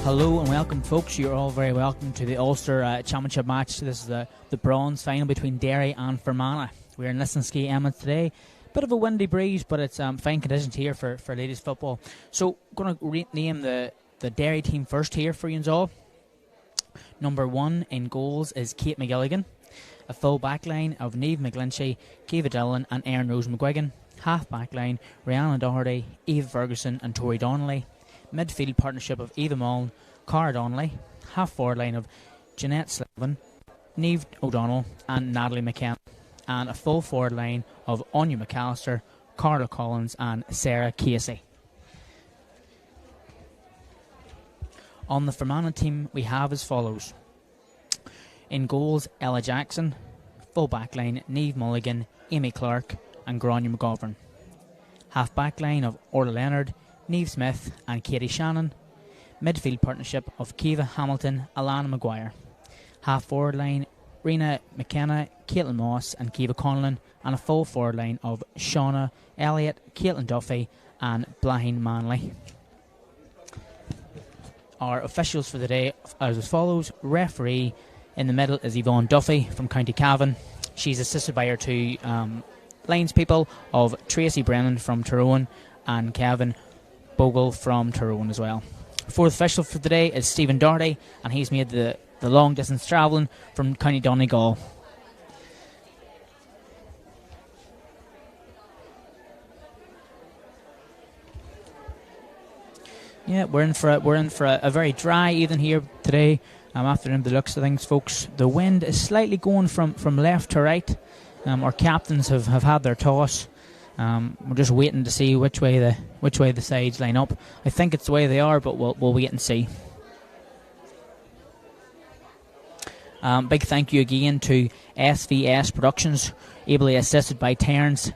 Hello and welcome, folks. You're all very welcome to the Ulster Championship match. This is the bronze final between Derry and Fermanagh. We're in Lisnaskea Emmertts today. Bit of a windy breeze, but it's fine conditions here for ladies football. So, going to name the Derry team first here for you all. Number 1 in goals is Kate McGilligan. A full back line of Niamh McGlinchey, Kiva Dillon and Erin Rose McGuigan. Half back line, Rihanna Doherty, Eva Ferguson and Tori Donnelly. Midfield partnership of Eva Mullen, Cara Donnelly. Half forward line of Jeanette Slavin, Niamh O'Donnell and Natalie McKenna. And a full forward line of Anya McAllister, Carla Collins and Sarah Casey. On the Fermanagh team we have as follows. In goals, Ella Jackson. Full back line, Niamh Mulligan, Amy Clark and Grania McGovern. Half back line of Orla Leonard, Niamh Smith and Katie Shannon. Midfield partnership of Kiva Hamilton, Alana Maguire. Half forward line, Rena McKenna, Caitlin Moss and Kiva Conlon. And a full forward line of Shauna Elliott, Caitlin Duffy and Blaine Manley. Our officials for the day are as follows. Referee in the middle is Yvonne Duffy from County Cavan. She's assisted by her two lines people of Tracy Brennan from Tyrone and Kevin Bogle from Tyrone as well. Fourth official for the day is Stephen Doherty, and he's made the long distance travelling from County Donegal. Yeah, we're in for a very dry evening here today. After the looks of things, folks, the wind is slightly going from left to right. Our captains have had their toss. We're just waiting to see which way the sides line up. I think it's the way they are, but we'll wait and see. Big thank you again to SVS Productions, ably assisted by Terence,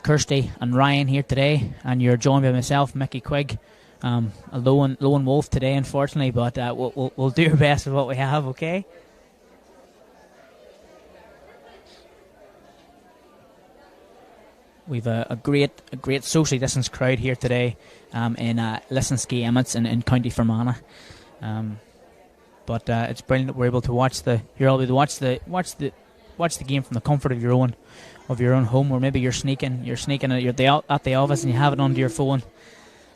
Kirsty and Ryan here today, and you're joined by myself, Mickey Quigg. A lone wolf today, unfortunately, but we'll do our best with what we have, okay? We've a great socially distanced crowd here today in Lisnaskea Emmertts in County Fermanagh. But it's brilliant that we're able to watch you're able to watch the game from the comfort of your own home, or maybe you're sneaking at the office and you have it onto your phone.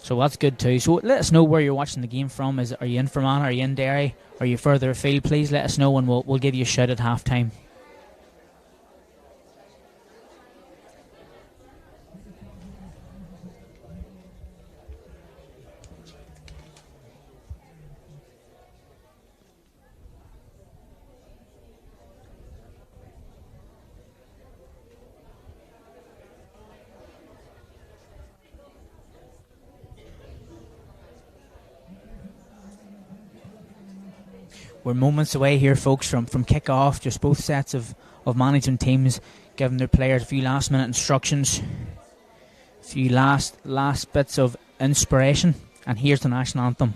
So that's good too. So let us know where you're watching the game from. Are you in Fermanagh? Are you in Derry? Are you further afield? Please let us know and we'll give you a shout at half time. We're moments away here, folks, from kick-off. Just both sets of management teams giving their players a few last-minute instructions, a few last bits of inspiration. And here's the national anthem.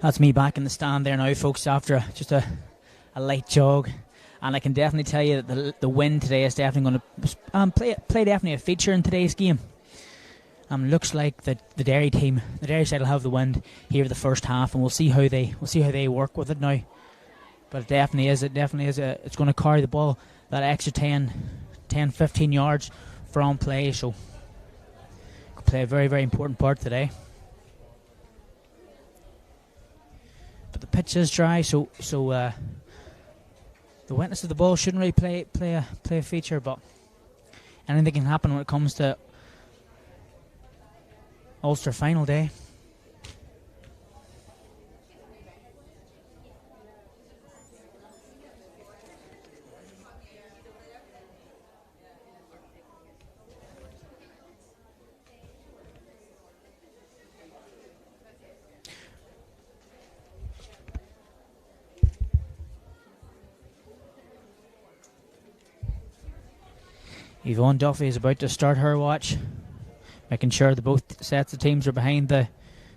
That's me back in the stand there now, folks, after just a light jog. And I can definitely tell you that the wind today is definitely going to play definitely a feature in today's game. Looks like the Derry team, the Derry side will have the wind here the first half, and we'll see how they work with it now. But it definitely is. It's going to carry the ball that extra 10, 15 yards from play. So could play a very, very important part today. But the pitch is dry, so the wetness of the ball shouldn't really play a feature. But anything can happen when it comes to Ulster final day. Yvonne Duffy is about to start her watch, making sure that both sets of teams are behind the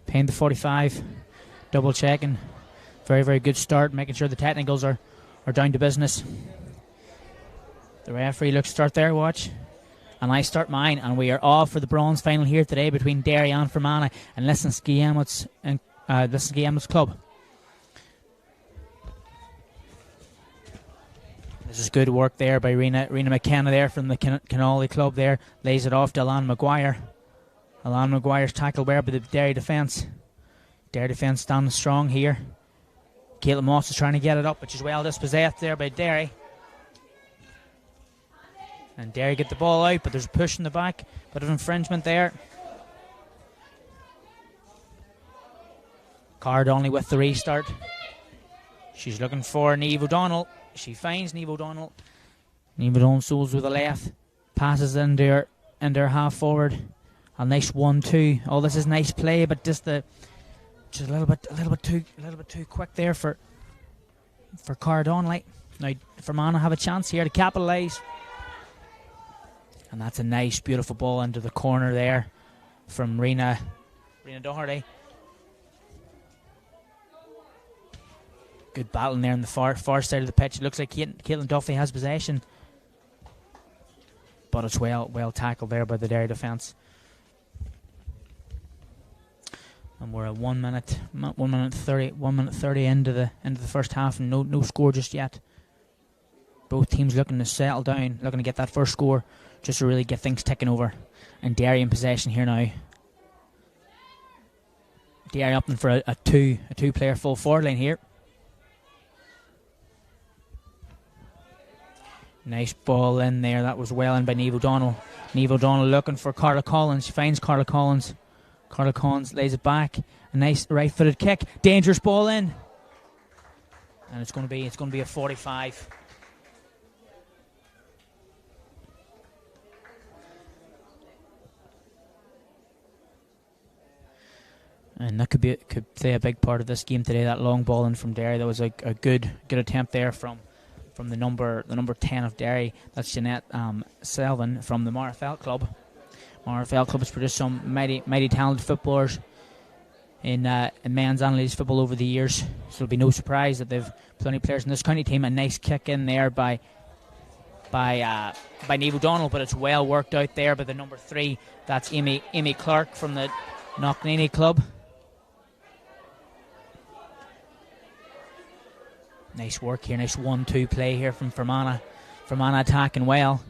45, double checking. Very, very good start, making sure the technicals are down to business. The referee looks to start their watch, and I start mine, and we are off for the bronze final here today between Derry and Fermanagh and Lisnaskea Emmertts and Lisnaskea Emmertts Club. This is good work there by Rena McKenna there from the Canolly Club there. Lays it off to Alan Maguire. Alan Maguire's tackle there by the Derry defence. Derry defence standing strong here. Caitlin Moss is trying to get it up, but she's well dispossessed there by Derry. And Derry get the ball out, but there's a push in the back. Bit of infringement there. Card only with the restart. She's looking for Niamh O'Donnell. She finds Niamh O'Donnell. Niamh O'Donnell souls with a left. Passes in there half forward. A nice 1-2. Oh, this is nice play, but just a little bit too quick there for Cardonley. Now Fermanagh have a chance here to capitalise. And that's a nice, beautiful ball into the corner there from Rena Doherty. Good battle there on the far side of the pitch. It looks like Caitlin Duffy has possession, but it's well tackled there by the Derry defence. And we're at 1 minute 30 into the first half, and no score just yet. Both teams looking to settle down, looking to get that first score, just to really get things ticking over. And Derry in possession here now. Derry opting for a two-player full forward line here. Nice ball in there. That was well in by Niamh O'Donnell. Niamh O'Donnell looking for Carla Collins. She finds Carla Collins. Carla Collins lays it back. A nice right-footed kick. Dangerous ball in. And it's going to be a 45. And that could play a big part of this game today. That long ball in from Derry. That was a good attempt there from the number 10 of Derry. That's Jeanette Selvin from the Marfell Club. Marfell Club has produced some mighty talented footballers in men's and ladies football over the years. So it'll be no surprise that they've plenty of players in this county team. A nice kick in there by Niamh O'Donnell, but it's well worked out there by the number 3. That's Amy Clark from the Knockneeney Club. Nice work here, nice 1-2 play here from Fermanagh. Fermanagh attacking well.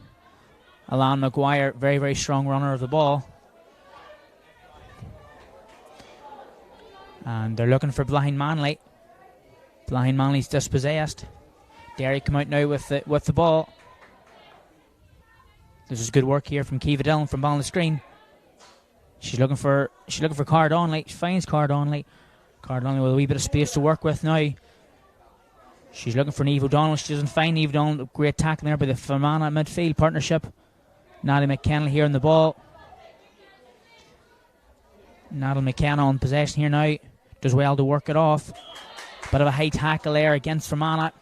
Alan Maguire, very, very strong runner of the ball. And they're looking for Blaine Manley. Blaine Manley's dispossessed. Derry come out now with the ball. This is good work here from Kiva Dillon from Ballinascreen. She's looking for Cardonley. She finds Cardonley. Cardonley with a wee bit of space to work with now. She's looking for Niamh O'Donnell. She doesn't find Niamh O'Donnell. Great tackle there by the Fermanagh midfield partnership. Natalie McKenna here on the ball. Natalie McKenna on possession here now. Does well to work it off. Bit of a high tackle there against Fermanagh.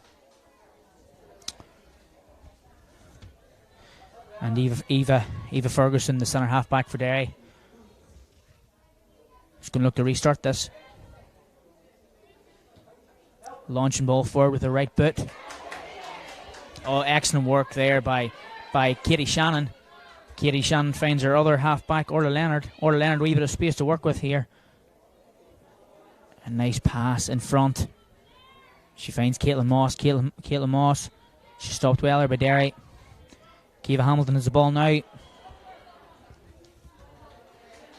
And Eva Ferguson, the centre half back for Derry. She's going to look to restart this. Launching ball forward with the right boot. Oh, excellent work there by Katie Shannon. Katie Shannon finds her other half-back, Orla Leonard. Orla Leonard, a wee bit of space to work with here. A nice pass in front. She finds Caitlin Moss. Caitlin Moss. She stopped well there by Derry. Kiva Hamilton has the ball now.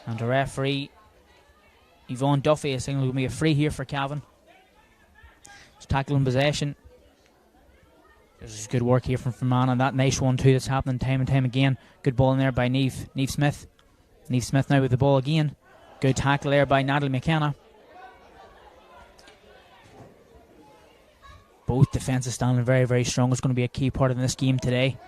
And the referee, Yvonne Duffy, is saying there will be a free here for Cavan. It's tackle in possession. This is good work here from Fermanagh. That nice one too that's happening time and time again. Good ball in there by Niamh Smith. Niamh Smith now with the ball again. Good tackle there by Natalie McKenna. Both defences standing very, very strong. It's going to be a key part of this game today.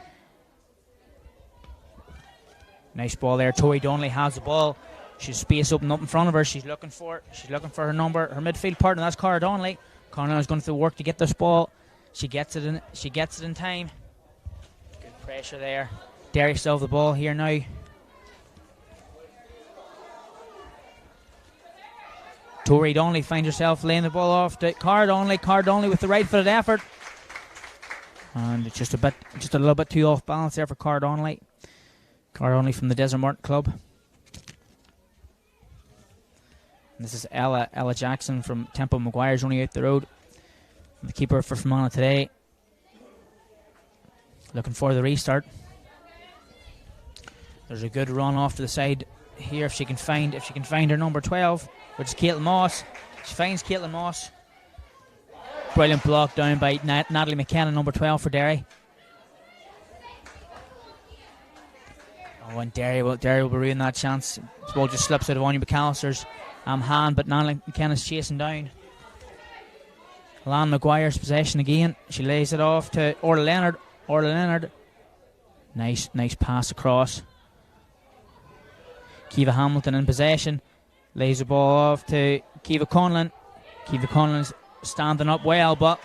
Nice ball there. Tori Donnelly has the ball. She's space open up in front of her. She's looking for her number, her midfield partner. That's Cara Donnelly. Cara Donnelly's going to work to get this ball. She gets it in time. Good pressure there. Derry still have the ball here now. Tori Donnelly finds herself laying the ball off to Cara Donnelly. Cara Donnelly with the right-footed effort. And it's just a little bit too off balance there for Cara Donnelly. Cara Donnelly from the Desert Martin Club. And this is Ella Jackson from Temple Maguire's only out the road. The keeper for Fermanagh today. Looking for the restart. There's a good run off to the side here if she can find her number 12, which is Caitlin Moss. She finds Caitlin Moss. Brilliant block down by Natalie McKenna, number 12 for Derry. Oh, and Derry will ruin that chance. This ball just slips out of Anya McAllister's hand, but Natalie McKenna's chasing down. Lan Maguire's possession again. She lays it off to Orla Leonard. Orla Leonard. Nice pass across. Kiva Hamilton in possession. Lays the ball off to Kiva Conlon. Kiva Conlon's standing up well, but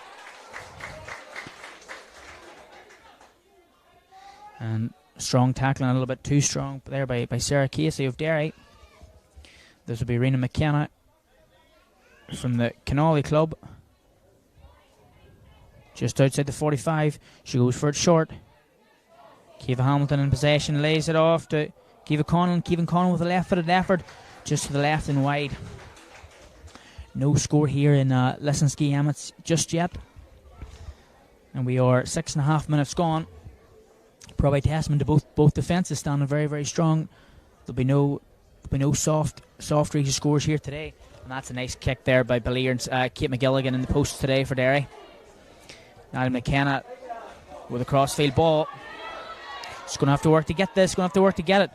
and strong tackling, a little bit too strong there by Sarah Casey of Derry. This will be Rena McKenna from the Canolly Club. Just outside the 45. She goes for it short. Kiva Hamilton in possession, lays it off to Kiva Conlon. Kiva Conlon with a left-footed effort, just to the left and wide. No score here in Lisnaskea Emmertts just yet. And we are 6.5 minutes gone. Probably testament to both defences standing very, very strong. There'll be no soft easy scores here today. And that's a nice kick there by Ballier's Kate McGilligan in the post today for Derry. Natalie McKenna with a crossfield ball. She's going to have to work to get this. Going to have to work to get it.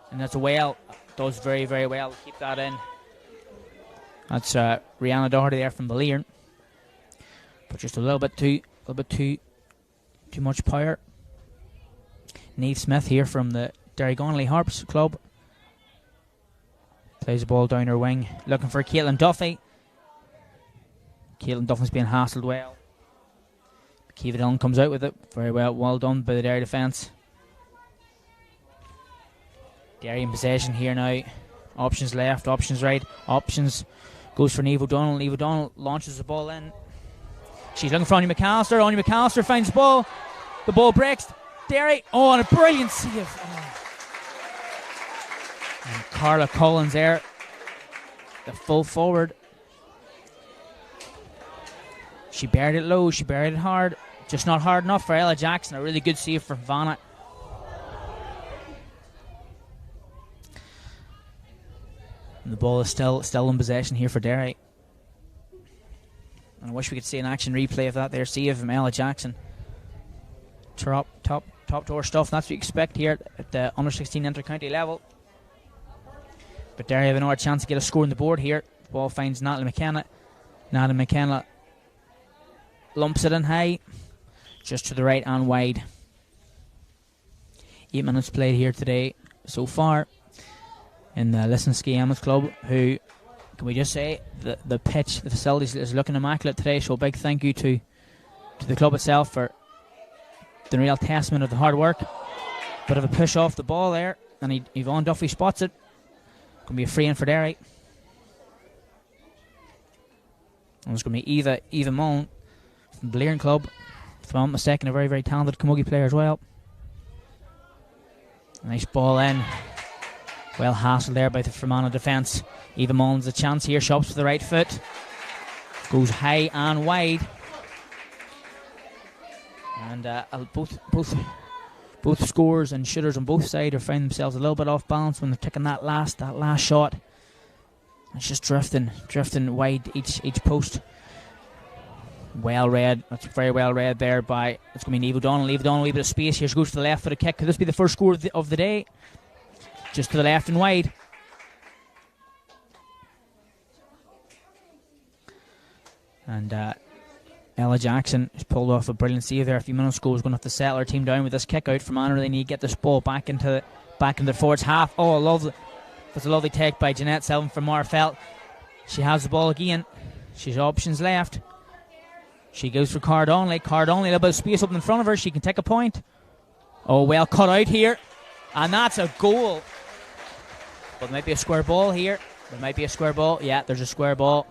And that's a well. Does very, very well. Keep that in. That's Rihanna Doherty there from Balliern. But just a little bit too much power. Niamh Smith here from the Derry Gonley Harps Club. Plays the ball down her wing. Looking for Caitlin Duffy. Caitlin Duffy's being hassled well. Kiva Dillon comes out with it. Very well done by the Derry defence. Derry in possession here now. Options left, options right. Options goes for Niamh O'Donnell. Niamh O'Donnell launches the ball in. She's looking for Anya McAllister. Anya McAllister finds the ball. The ball breaks. Derry. Oh, and a brilliant save. Oh. And Carla Collins there. The full forward. She buried it low. She buried it hard. Just not hard enough for Ella Jackson. A really good save for Vanna. And the ball is still in possession here for Derry. And I wish we could see an action replay of that there save from Ella Jackson. Top drawer stuff. That's what you expect here at the under 16 inter-county level. But Derry have another chance to get a score on the board here. The ball finds Natalie McKenna. Natalie McKenna lumps it in high, just to the right and wide. 8 minutes played here today so far in the Lisnaskea Emmertts Club, who, can we just say, the pitch, the facilities is looking immaculate today, so a big thank you to the club itself for the real testament of the hard work. Bit of a push off the ball there, and Yvonne Duffy spots it. Going to be a free in for Derry. And it's going to be Eva Mullen. from the Leering Club. If I'm not mistaken, a very, very talented camogie player as well. Nice ball in. Well hassled there by the Fermanagh defence. Eva Mullins a chance here. Shops with the right foot. Goes high and wide. And both scorers and shooters on both sides are finding themselves a little bit off balance when they're taking that last shot. It's just drifting wide each post. Well read. That's very well read there by. It's going to be Niamh O'Donnell. Niamh O'Donnell, a wee bit of space here. She goes to the left for the kick. Could this be the first score of the day? Just to the left and wide. And Ella Jackson has pulled off a brilliant save there a few minutes ago. Is going to have to settle her team down with this kick out. Fermanagh really need to get this ball back into the forwards half. Oh, lovely. That's a lovely take by Jeanette Selvin from Marfelt. She has the ball again. She's options left. She goes for Cardonley. Cardonley, a little bit of space up in front of her. She can take a point. Oh, well cut out here. And that's a goal. But there might be a square ball here. There might be a square ball. Yeah, there's a square ball.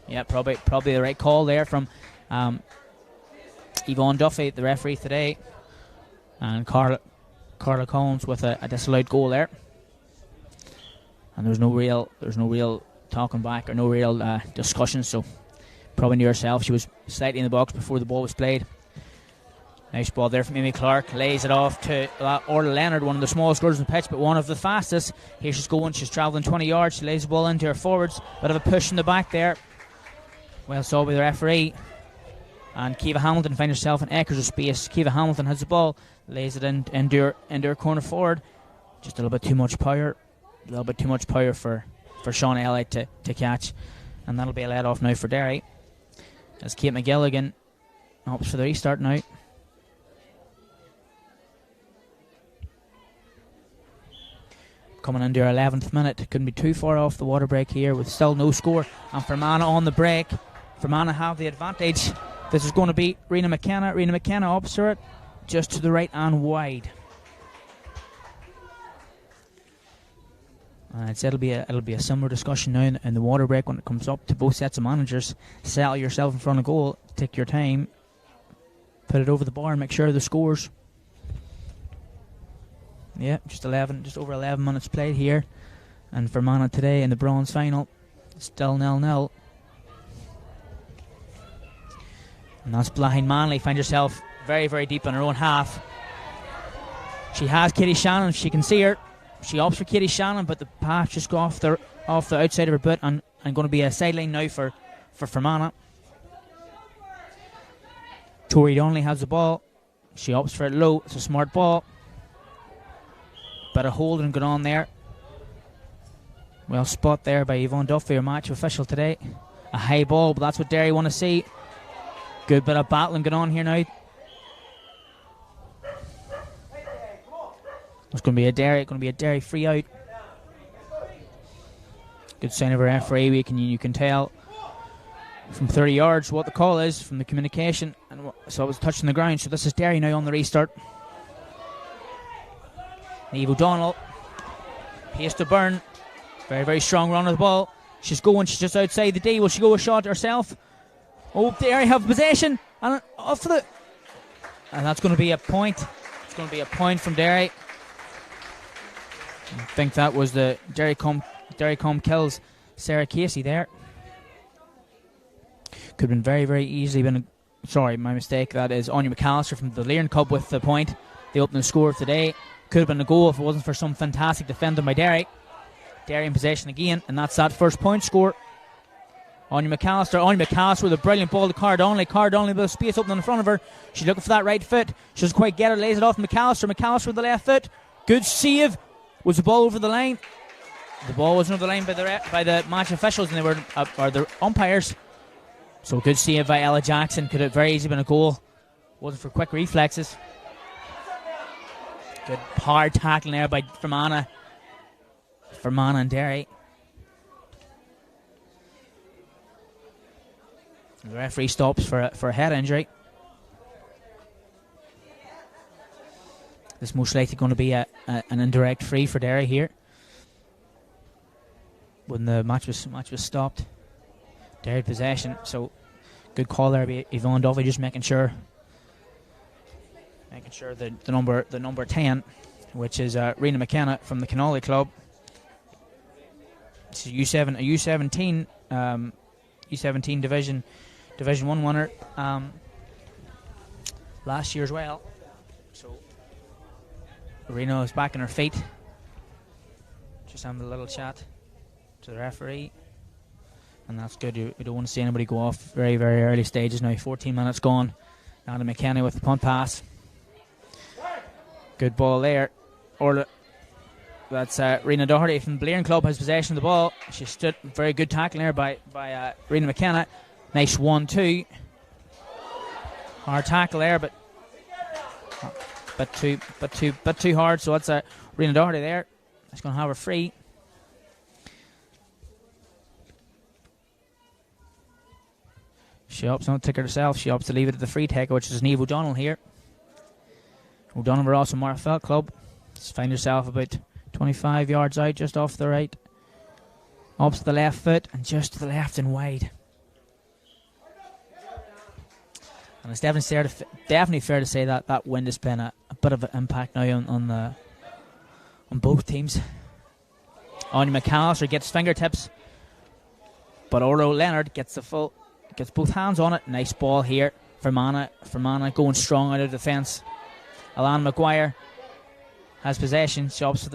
Yeah, probably the right call there from Yvonne Duffy, the referee today. And Carla Collins with a disallowed goal there. And there's no real talking back or no real discussion, so probably knew herself. She was slightly in the box before the ball was played. Nice ball there from Amy Clark. Lays it off to Orla Leonard, one of the smallest girls on the pitch, but one of the fastest. Here she's going. She's travelling 20 yards. She lays the ball into her forwards. Bit of a push in the back there. Well saw by the referee. And Kiva Hamilton finds herself in acres of space. Kiva Hamilton has the ball. Lays it into her corner forward. Just a little bit too much power. A little bit too much power for Shauna Elliott to catch. And that'll be a let off now for Derry. As Kate McGilligan opts for the restart now. Coming into our 11th minute. Couldn't be too far off the water break here with still no score. And Fermanagh on the break. Fermanagh have the advantage. This is going to be Rena McKenna. Rena McKenna opposite it. Just to the right and wide. It'll be a similar discussion now in the water break when it comes up to both sets of managers. Settle yourself in front of goal. Take your time. Put it over the bar and make sure the scores. Yeah, just over 11 minutes played here. And Fermanagh today in the bronze final, still 0-0. And that's behind Manley. Find yourself very, very deep in her own half. She has Katie Shannon. She can see her. She opts for Katie Shannon, but the pass just go off the outside of her boot and going to be a sideline now for Fermanagh. Tori Donnelly has the ball. She opts for it low. It's a smart ball. Bit of holding going on there. Well spot there by Yvonne Duffy, our match official today. A high ball, but that's what Derry want to see. Good bit of battling going on here now. It's going to be a Derry free out. Good sign of a referee. You can tell from 30 yards what the call is from the communication. And so it was touching the ground. So this is Derry now on the restart. Niamh O'Donnell. Pace to burn. Very, very strong run of the ball. She's just outside the D. Will she go a shot herself? Oh, Derry have possession. And off for and that's going to be a point. It's going to be a point from Derry. I think that was the Derry Com kills Sarah Casey there. Could have been very, very easily been. Sorry, my mistake. That is Anya McAllister from the Leering Cub with the point. The opening score of today. Could have been a goal if it wasn't for some fantastic defending by Derry. Derry in possession again, and that's that first point score. Anya McAllister with a brilliant ball to Cardonley. Cardonley with a space open in front of her. She's looking for that right foot. She doesn't quite get it. Lays it off to McAllister. McAllister with the left foot. Good save. Was the ball over the line? The ball wasn't over the line by the match officials, and they were or the umpires. So good save by Ella Jackson. Could have very easily been a goal. Wasn't for quick reflexes. Good hard tackling there by Fermanagh and Derry. The referee stops for a head injury. This is most likely going to be an indirect free for Derry here. When the match was stopped, Derry possession. So Good call there by Yvonne Duffy, just making sure that the number 10, which is Rena McKenna from the Connolly Club. It's a U17 Division 1 winner last year as well. So Rena is back on her feet. Just having a little chat to the referee. And that's good. We don't want to see anybody go off very, very early stages now. 14 minutes gone. Anna McKenna with the punt pass. Good ball there. Orla. That's Rena Doherty from the Blair Club has possession of the ball. She stood very good tackling there by Rena McKenna. Nice 1-2. Hard tackle there, but too hard. So that's Rena Doherty there. That's going to have her free. She opts not to take it herself. She opts to leave it at the free taker, which is Niamh O'Donnell here. O'Donnell were also Marfell Club. Just find herself about 25 yards out, just off the right. Up to the left foot, and just to the left and wide. And it's definitely fair to say that wind has been a bit of an impact now on both teams. Anya McAllister gets fingertips, but Orlo Leonard gets both hands on it. Nice ball here. Fermanagh going strong out of defence. Alana McGuire has possession. She opts for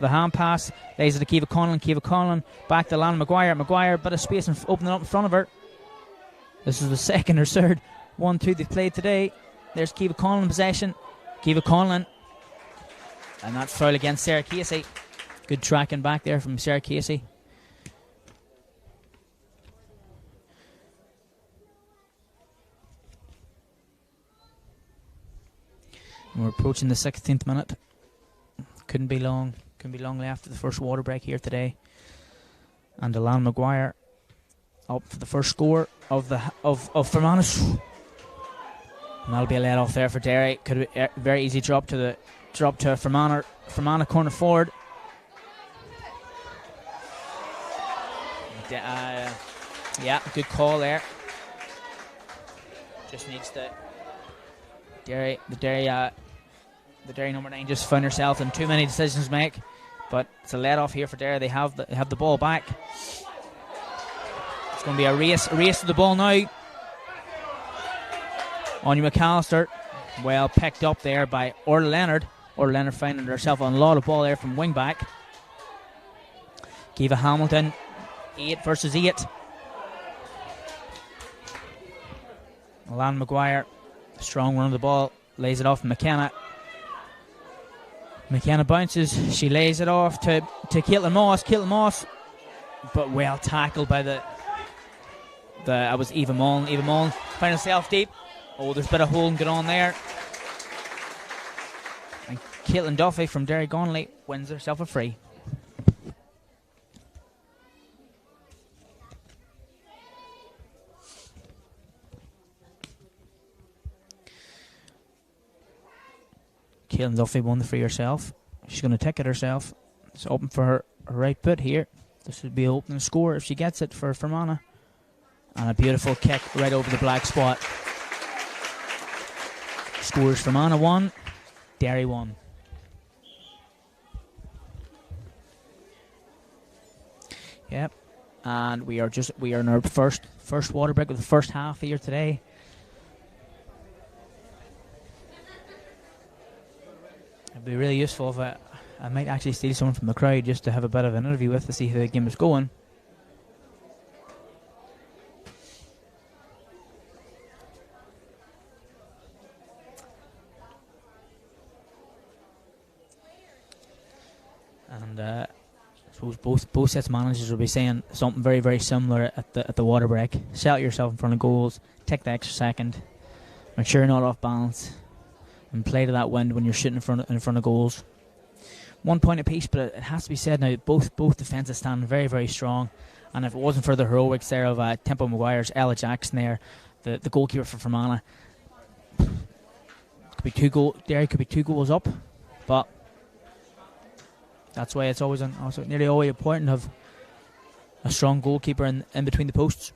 the hand pass. Lays it to Kiva Conlon. Kiva Conlon back to Alana McGuire. McGuire, bit of space opening up in front of her. This is the second or third 1-2 they've played today. There's Kiva Conlon in possession. Kiva Conlon. And that's foul against Sarah Casey. Good tracking back there from Sarah Casey. And we're approaching the 16th minute. Couldn't be long left for the first water break here today. And Alana McGuire up for the first score of Fermanagh. And that'll be a let off there for Derry. Could be a very easy drop to Fermanagh corner forward. Yeah, good call there. Just needs the Derry number 9 just found herself in too many decisions to make, but it's a let off here for Derry. They have the ball back. It's going to be a race to the ball now. Anya McAllister, well picked up there by Orla Leonard. Orla Leonard finding herself on a lot of ball there from wing back. Kiva Hamilton, 8 versus 8. Alana McGuire, strong run of the ball, lays it off to McKenna. McKenna bounces, she lays it off to Caitlin Moss. Caitlin Moss, but well tackled by that was Eva Mullen. Eva Mullen found herself deep. Oh, there's a bit of holding going on there. And Caitlin Duffy from Derry Gonley wins herself a free. Caitlin Duffy won the free herself. She's going to take it herself. It's open for her right foot here. This would be an opening score if she gets it for Fermanagh. And a beautiful kick right over the black spot. Scores Fermanagh 1, Derry 1. Yep. And we are in our first water break of the first half here today. It'd be really useful if I might actually steal someone from the crowd just to have a bit of an interview with to see how the game is going. And I suppose both sets of managers will be saying something very, very similar at the water break. Settle yourself in front of goals, take the extra second, make sure you're not off balance, and play to that wind when you're shooting in front of goals. 1 point apiece, but it has to be said now, both defences stand very, very strong. And if it wasn't for the heroics there of Tempo Maguire's Ella Jackson there, the goalkeeper for Fermanagh, Derry could be 2 goals up, but that's why it's always nearly always important to have a strong goalkeeper in between the posts.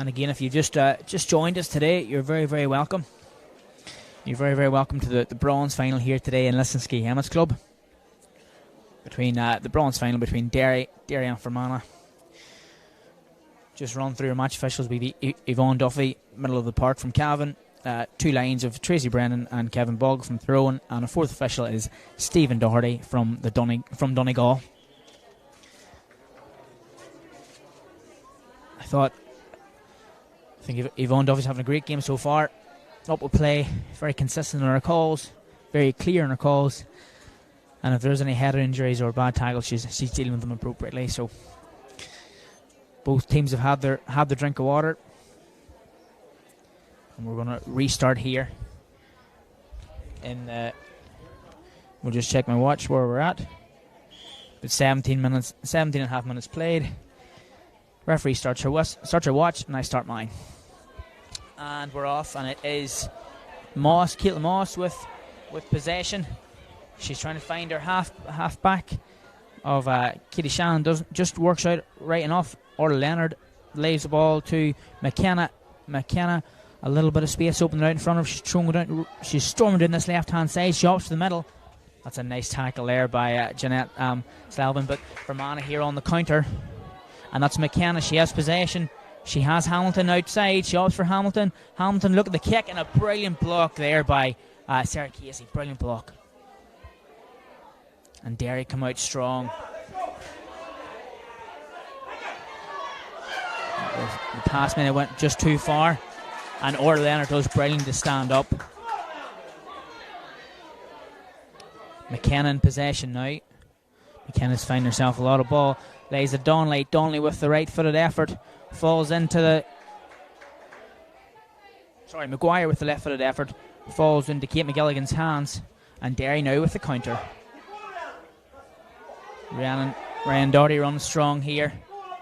And again, if you've just joined us today, you're very, very welcome. You're very, very welcome to the bronze final here today in Lisnaskea Emmertts Club. Between the bronze final between Derry and Fermanagh. Just run through our match officials. We be Yvonne Duffy, middle of the park from Cavan. 2 lines of Tracy Brennan and Kevin Bogg from Tyrone, and a 4th official is Stephen Doherty from Donegal. I think Yvonne Duffy's having a great game so far. Up with play, very consistent in her calls, very clear in her calls, and if there's any head injuries or bad tackles, she's dealing with them appropriately. So both teams have had their drink of water. And we're going to restart here. We'll just check my watch where we're at. But 17 and a half minutes played. Referee starts her watch, and I start mine. And we're off, and it is Caitlin Moss with possession. She's trying to find her half back of Katie Shannon. Just works out right enough. Orla Leonard lays the ball to McKenna. McKenna. A little bit of space open out in front of her. She's storming down this left-hand side. She opts to the middle. That's a nice tackle there by Jeanette Selvin. But Fermanagh here on the counter. And that's McKenna. She has possession. She has Hamilton outside. She opts for Hamilton. Hamilton, look at the kick. And a brilliant block there by Sarah Casey. Brilliant block. And Derry come out strong. The pass minute went just too far. And Orla Leonard does brilliant to stand up. McKenna in possession now. McKenna's finding herself a lot of ball. Lays it Donnelly. Donnelly with the right-footed effort. Falls into the... Sorry, Maguire with the left-footed effort. Falls into Kate McGilligan's hands. And Derry now with the counter. Ryan Doherty runs strong here.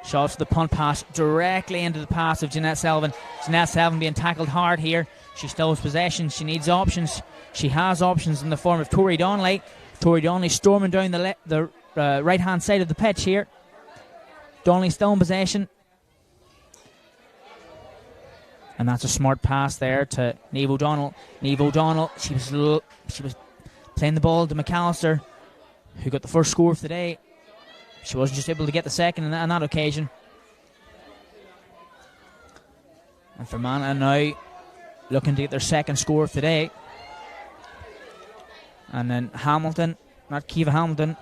Shots the punt pass directly into the pass of Jeanette Selvin. Jeanette Selvin being tackled hard here. She still has possession. She needs options. She has options in the form of Tori Donnelly. Tori Donnelly storming down the right-hand side of the pitch here. Donnelly still in possession. And that's a smart pass there to Niamh O'Donnell. Niamh O'Donnell, she was playing the ball to McAllister, who got the first score of the day. She wasn't just able to get the second on that occasion. And Fermanagh now looking to get their second score of the day. And then Hamilton, not Kiva Hamilton,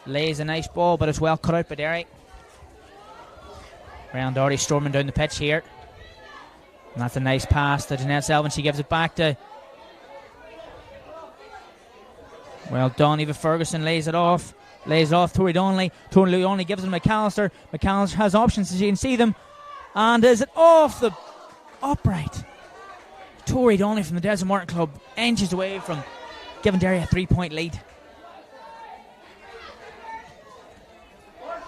lays a nice ball, but it's well cut out by Derry. Ryan Doherty storming down the pitch here. And that's a nice pass to Jeanette Selvin. She gives it back to... Well done, Eva Ferguson lays it off. Tori Donnelly. Tori Donnelly gives it to McAllister. McAllister has options as you can see them. And is it off the upright? Tori Donnelly from the Desert Martin Club inches away from giving Derry a 3-point lead.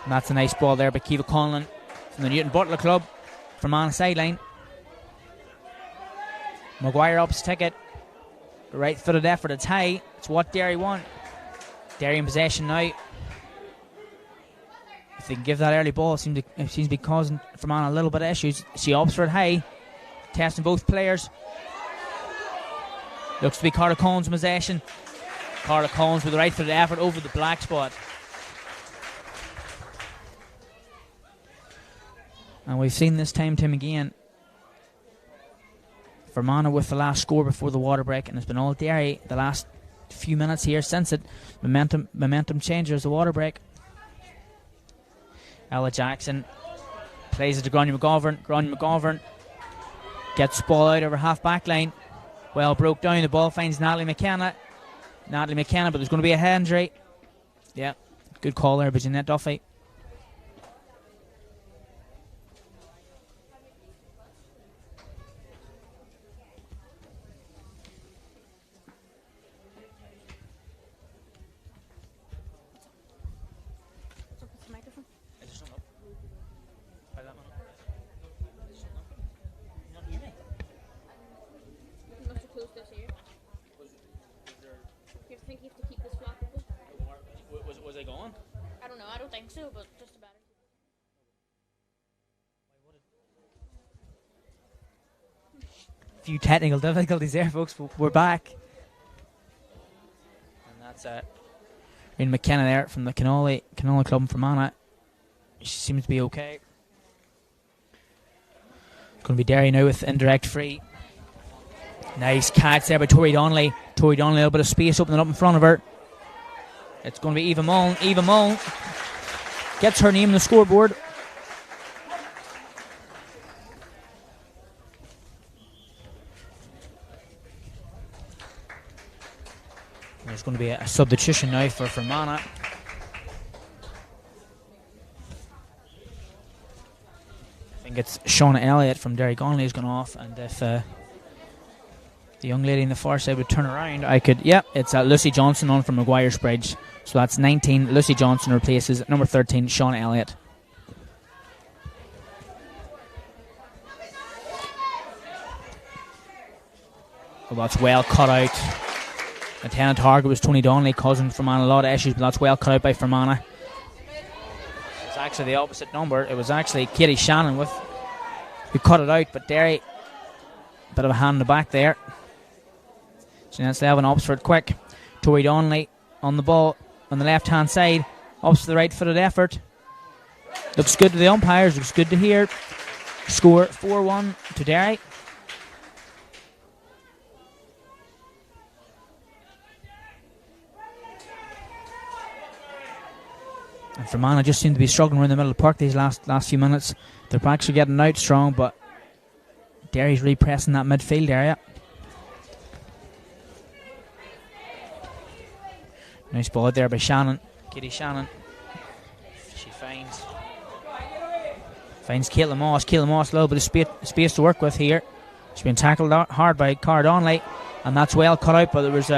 And that's a nice ball there by Kiva Conlon from the Newton Butler Club from on the sideline. Maguire ups ticket. Right footed effort. It's high. It's what Derry want. Derry in possession now. If they can give that early ball, it seems to be causing Fermanagh a little bit of issues. She opts for it high. Testing both players. Looks to be Carla Collins in possession. Carla Collins with the right footed effort over the black spot. And we've seen this time again. Fermanagh with the last score before the water break, and it's been all Derry the last few minutes here since it. Momentum changes the water break. Ella Jackson plays it to Gráinne McGovern. Gráinne McGovern gets the ball out of her half back line. Well broke down. The ball finds Natalie McKenna, but there's going to be a head injury. Yeah, good call there by Jeanette Duffy. few technical difficulties there, folks. We're back. And that's Ian McKenna there from the Cannoli Club in Fermanagh. She seems to be okay. It's going to be Derry now with indirect free. Nice catch there by Tori Donnelly. Tori Donnelly, a little bit of space opening up in front of her. It's going to be Eva Mullen. Eva Mullen gets her name on the scoreboard. There's going to be a substitution now for Fermanagh. I think it's Shauna Elliott from Derry Gonley who's gone off, and if the young lady in the far side would turn around, I could. Yep, it's Lucy Johnson on from Maguire's Bridge. So that's 19. Lucy Johnson replaces number 13, Shauna Elliott. Well, that's well cut out. Intended target was Tony Donnelly, causing Fermanagh a lot of issues, but that's well cut out by Fermanagh. It's actually the opposite number. It was actually Katie Shannon who cut it out, but Derry, a bit of a hand in the back there. So now it's 11 Oxford quick. Tori Donnelly on the ball on the left hand side. Ups to the right footed effort. Looks good to the umpires, looks good to hear. Score 4-1 to Derry. And Fermanagh just seem to be struggling around the middle of the park these last few minutes. They're actually getting out strong, but Derry's really pressing that midfield area. Nice ball out there by Shannon. Katie Shannon. She finds Caitlin Moss. Caitlin Moss, a little bit of space to work with here. She's been tackled hard by Cara Donnelly, and that's well cut out, but there was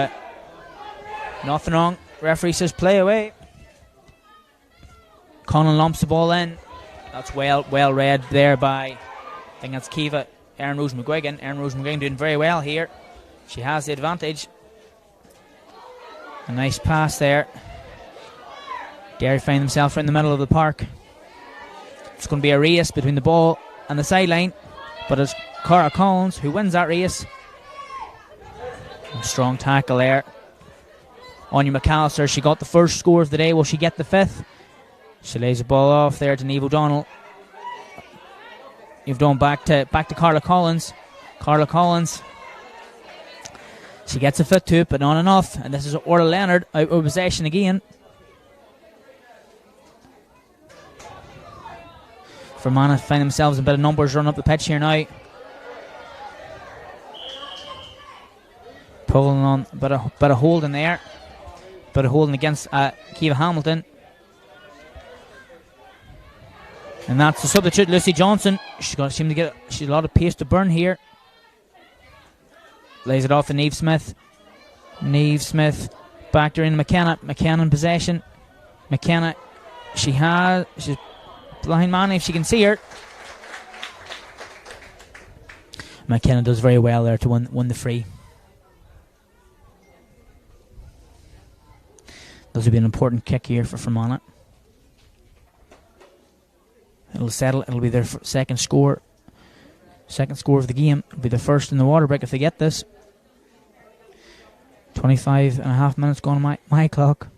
nothing wrong. Referee says play away. Conlon lumps the ball in. That's well read there by, I think that's Kiva, Erin Rose McGuigan. Erin Rose McGuigan doing very well here. She has the advantage. A nice pass there. Derry find themselves right in the middle of the park. It's going to be a race between the ball and the sideline, but it's Cara Collins who wins that race. A strong tackle there. Anya McAllister, she got the first score of the day. Will she get the fifth? She lays the ball off there to Niamh O'Donnell. You've done back to Carla Collins. Carla Collins. She gets a foot to it, but not enough. And this is Orla Leonard out of possession again. Fermanagh find themselves in a bit of numbers running up the pitch here now. Pulling on a bit of holding there. Bit of holding against Kiva Hamilton. And that's the substitute, Lucy Johnson. She's got to seem to get. She's a lot of pace to burn here. Lays it off to Niamh Smith. Niamh Smith back to McKenna. McKenna in possession. McKenna, she's behind Manny if she can see her. McKenna does very well there to win the free. This will be an important kick here for Fermanagh. It'll settle. It'll be their second score of the game. It'll be the first in the water break if they get this. 25 and a half minutes gone on my clock.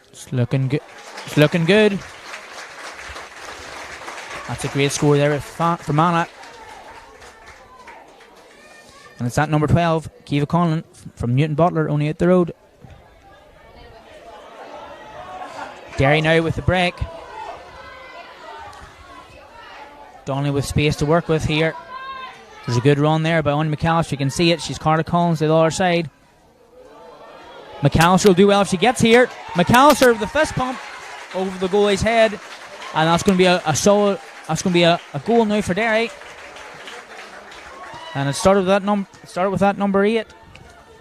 It's looking good. It's looking good. That's a great score there for Fermanagh. And it's at number 12, Kiva Conlon from Newton Butler, only out the road. Derry now with the break. Donnelly with space to work with here. There's a good run there by Anya McAllister. You can see it. She's Carla Collins to the other side. McAllister will do well if she gets here. McAllister with the fist pump over the goalie's head. And that's going to be a solid. That's going to be a goal now for Derry. And it started with that number 8.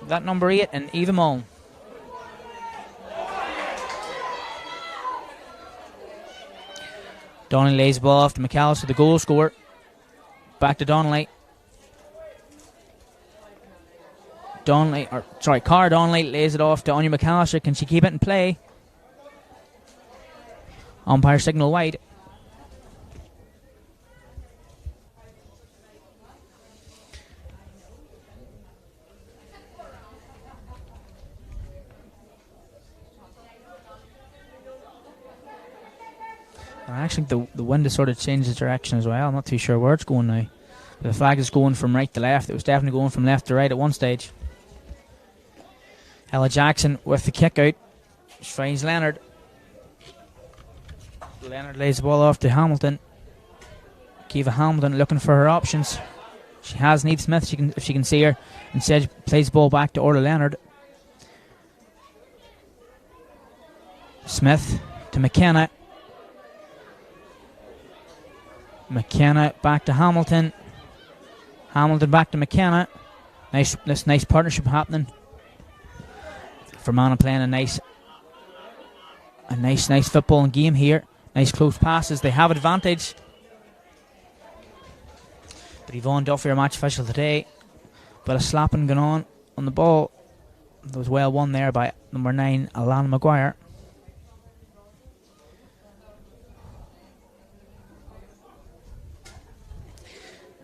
That number 8 and Eva Mullen. Donnelly lays the ball off to McAllister, the goal scorer. Back to Donnelly. Cara Donnelly lays it off to Anya McAllister. Can she keep it in play? Umpire signal wide. Actually, the wind has sort of changed its direction as well. I'm not too sure where it's going now. But the flag is going from right to left. It was definitely going from left to right at one stage. Ella Jackson with the kick out. She finds Leonard. Leonard lays the ball off to Hamilton. Kiva Hamilton looking for her options. She has Neve Smith, if she can see her. Instead, plays the ball back to Orla Leonard. Smith to McKenna. McKenna back to Hamilton. Hamilton back to McKenna. Nice partnership happening. Fermanagh playing a nice footballing game here. Nice close passes. They have advantage. But Yvonne Duffy, our match official today. But a slapping going on the ball. That was well won there by number 9, Alana Maguire.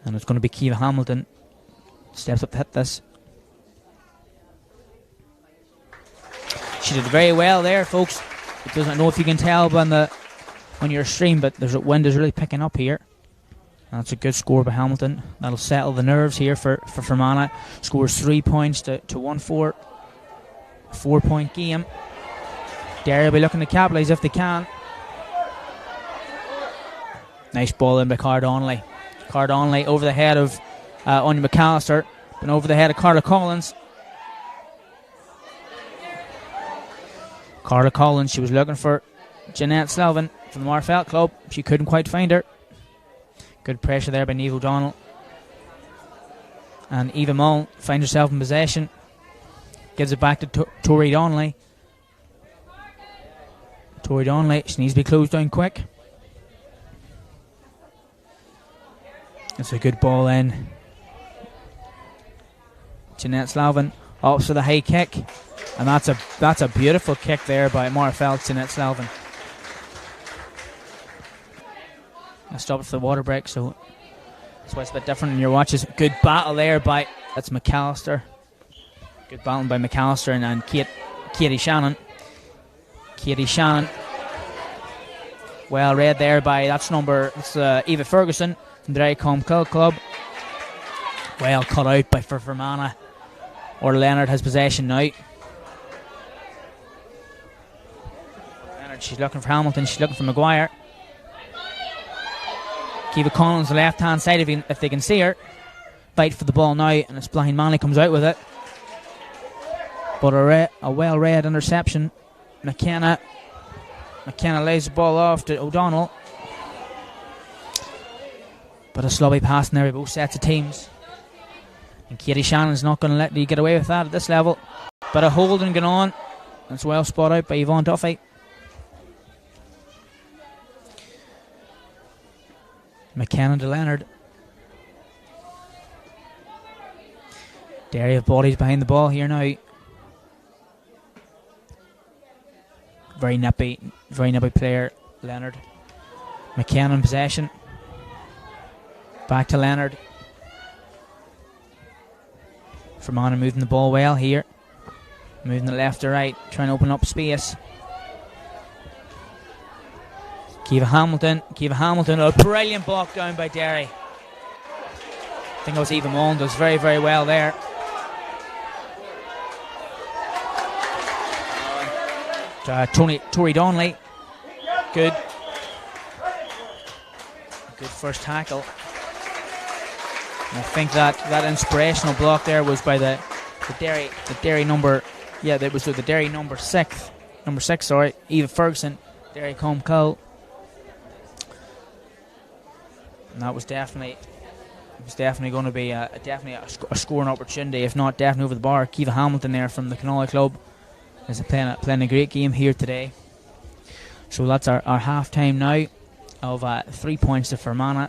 And it's going to be Kiva Hamilton. Steps up to hit this. She did very well there, folks. I don't know if you can tell on your stream, but the wind is really picking up here. And that's a good score by Hamilton. That'll settle the nerves here for Fermanagh. Scores 3 points to 1-4. A 4-point game. Derry will be looking to capitalise if they can. Nice ball in by Cardonnelly. Cardonnelly over the head of Anya McAllister, and over the head of Carla Collins. Carla Collins, she was looking for Jeanette Selvin from the Marfelt Club. She couldn't quite find her. Good pressure there by Niamh O'Donnell. And Eva Mullen finds herself in possession. Gives it back to Tori Donnelly. Tori Donnelly, she needs to be closed down quick. It's a good ball in. Jeanette Slavin opts for the high kick. And that's a beautiful kick there by Marfelt, Jeanette Slavin. I stopped for the water break, so that's why it's a bit different in your watches. Good battle there by, that's McAllister. Good battle by McAllister and Katie Shannon. Katie Shannon. Well read there by, that's Eva Ferguson from the Derry Comkill Club. Well cut out by Fermanagh. Or Leonard has possession now. Leonard, she's looking for Hamilton, she's looking for Maguire. Kiva Collins the left hand side if they can see her. Fight for the ball now, and it's Blind Manley comes out with it. But a well read interception. McKenna lays the ball off to O'Donnell. But a slobby pass in there by both sets of teams. And Katie Shannon's not going to let you get away with that at this level. But a holding going on. It's well spotted out by Yvonne Duffy. McKenna to Leonard. Derry have bodies behind the ball here now. Very nippy player, Leonard. McKenna in possession. Back to Leonard. Fermanagh moving the ball well here. Moving the left to right, trying to open up space. Kiva Hamilton, a brilliant block down by Derry. I think it was Eva Mullen, does very, very well there. Tori Donnelly, good first tackle. And I think that inspirational block there was by the Derry number, that was the Derry number six, Eva Ferguson, Derry Comkill. And that was definitely going to be a scoring opportunity, if not definitely over the bar. Kiva Hamilton there from the Canola Club is playing a great game here today. So that's our half time now of 3 points to Fermanagh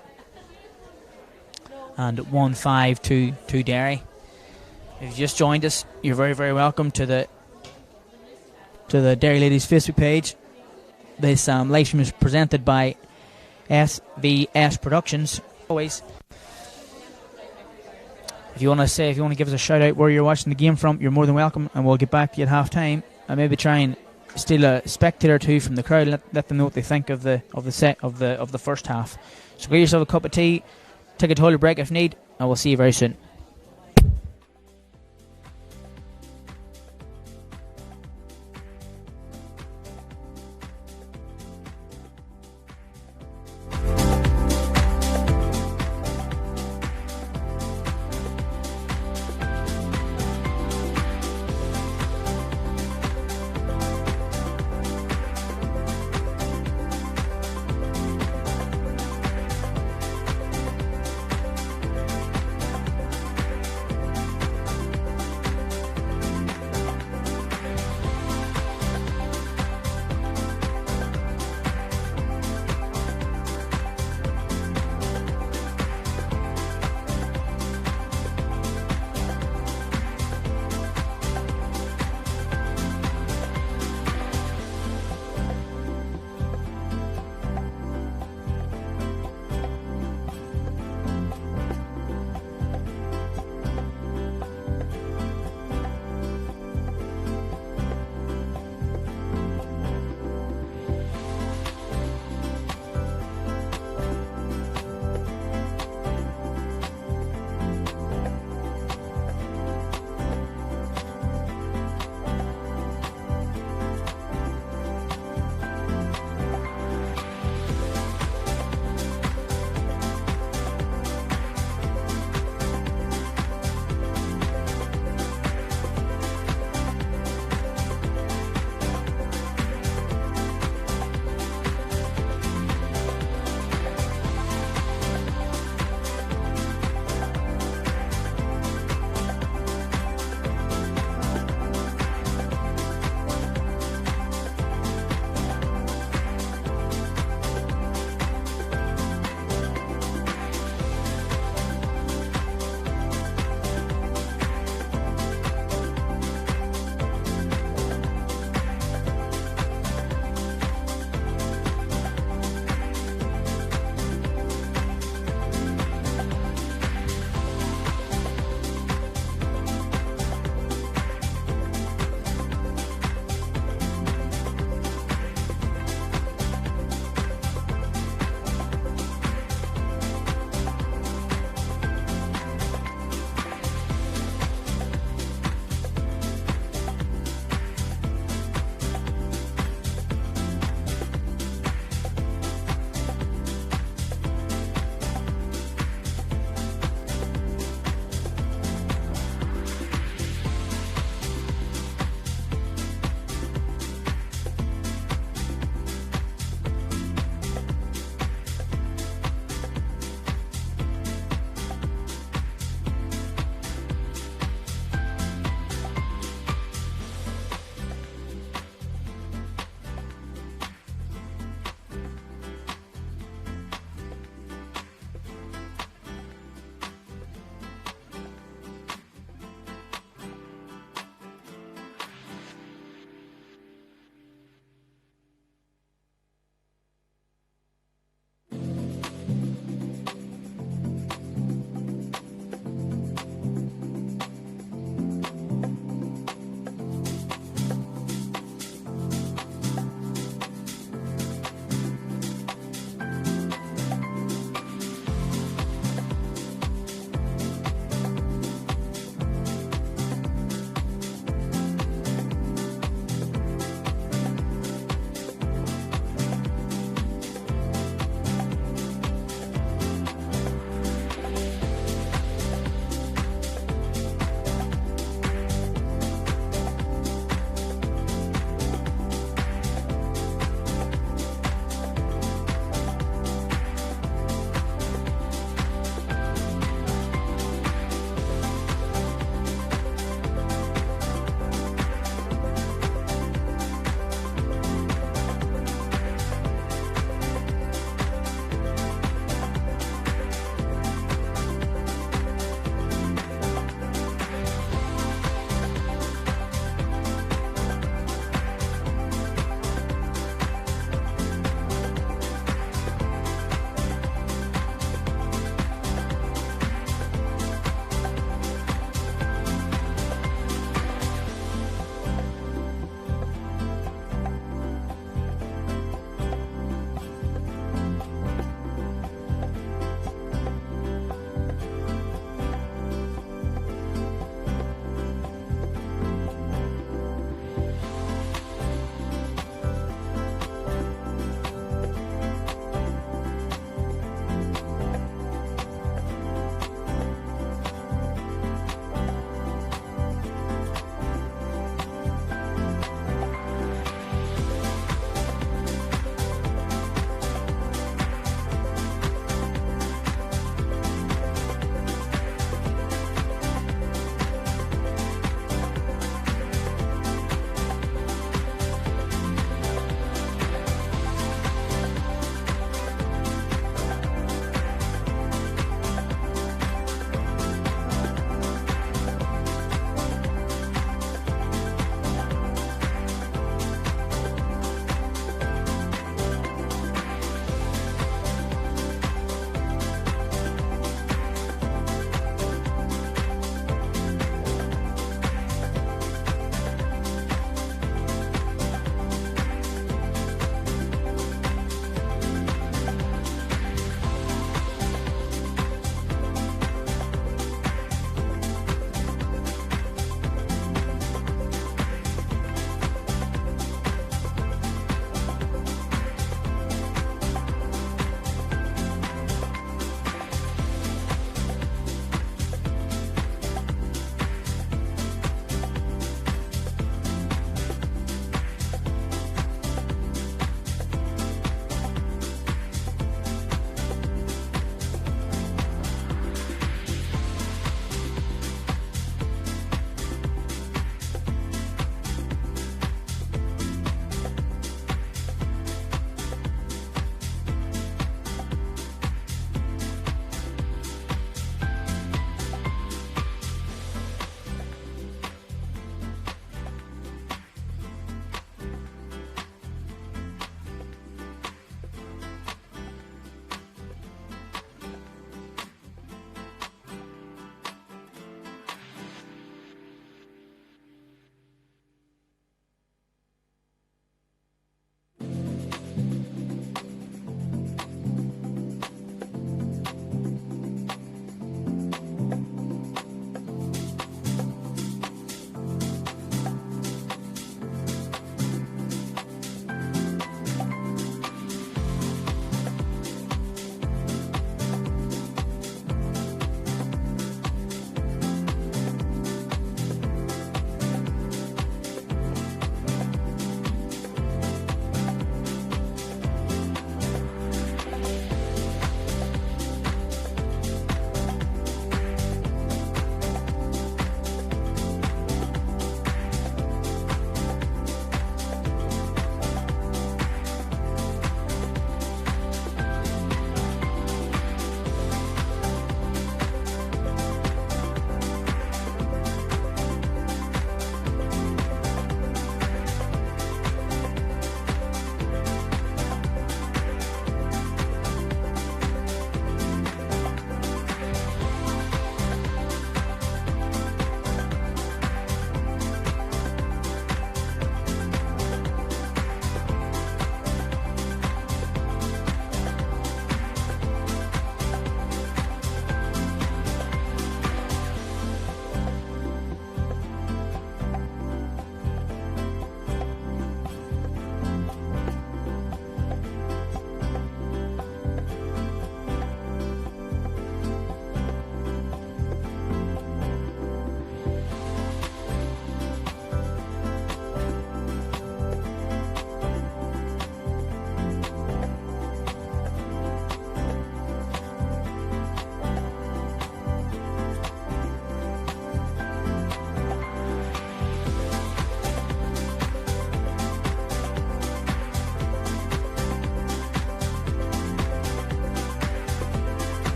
and 1-5 to Derry. If you just joined us, you're very, very welcome to the Derry Ladies Facebook page. This live stream is presented by SVS Productions. Always, if you want to give us a shout out where you're watching the game from, you're more than welcome, and we'll get back to you at half time and maybe try and steal a spectator or two from the crowd, and let them know what they think of the first half. So get yourself a cup of tea, take a toilet break if need, and we'll see you very soon.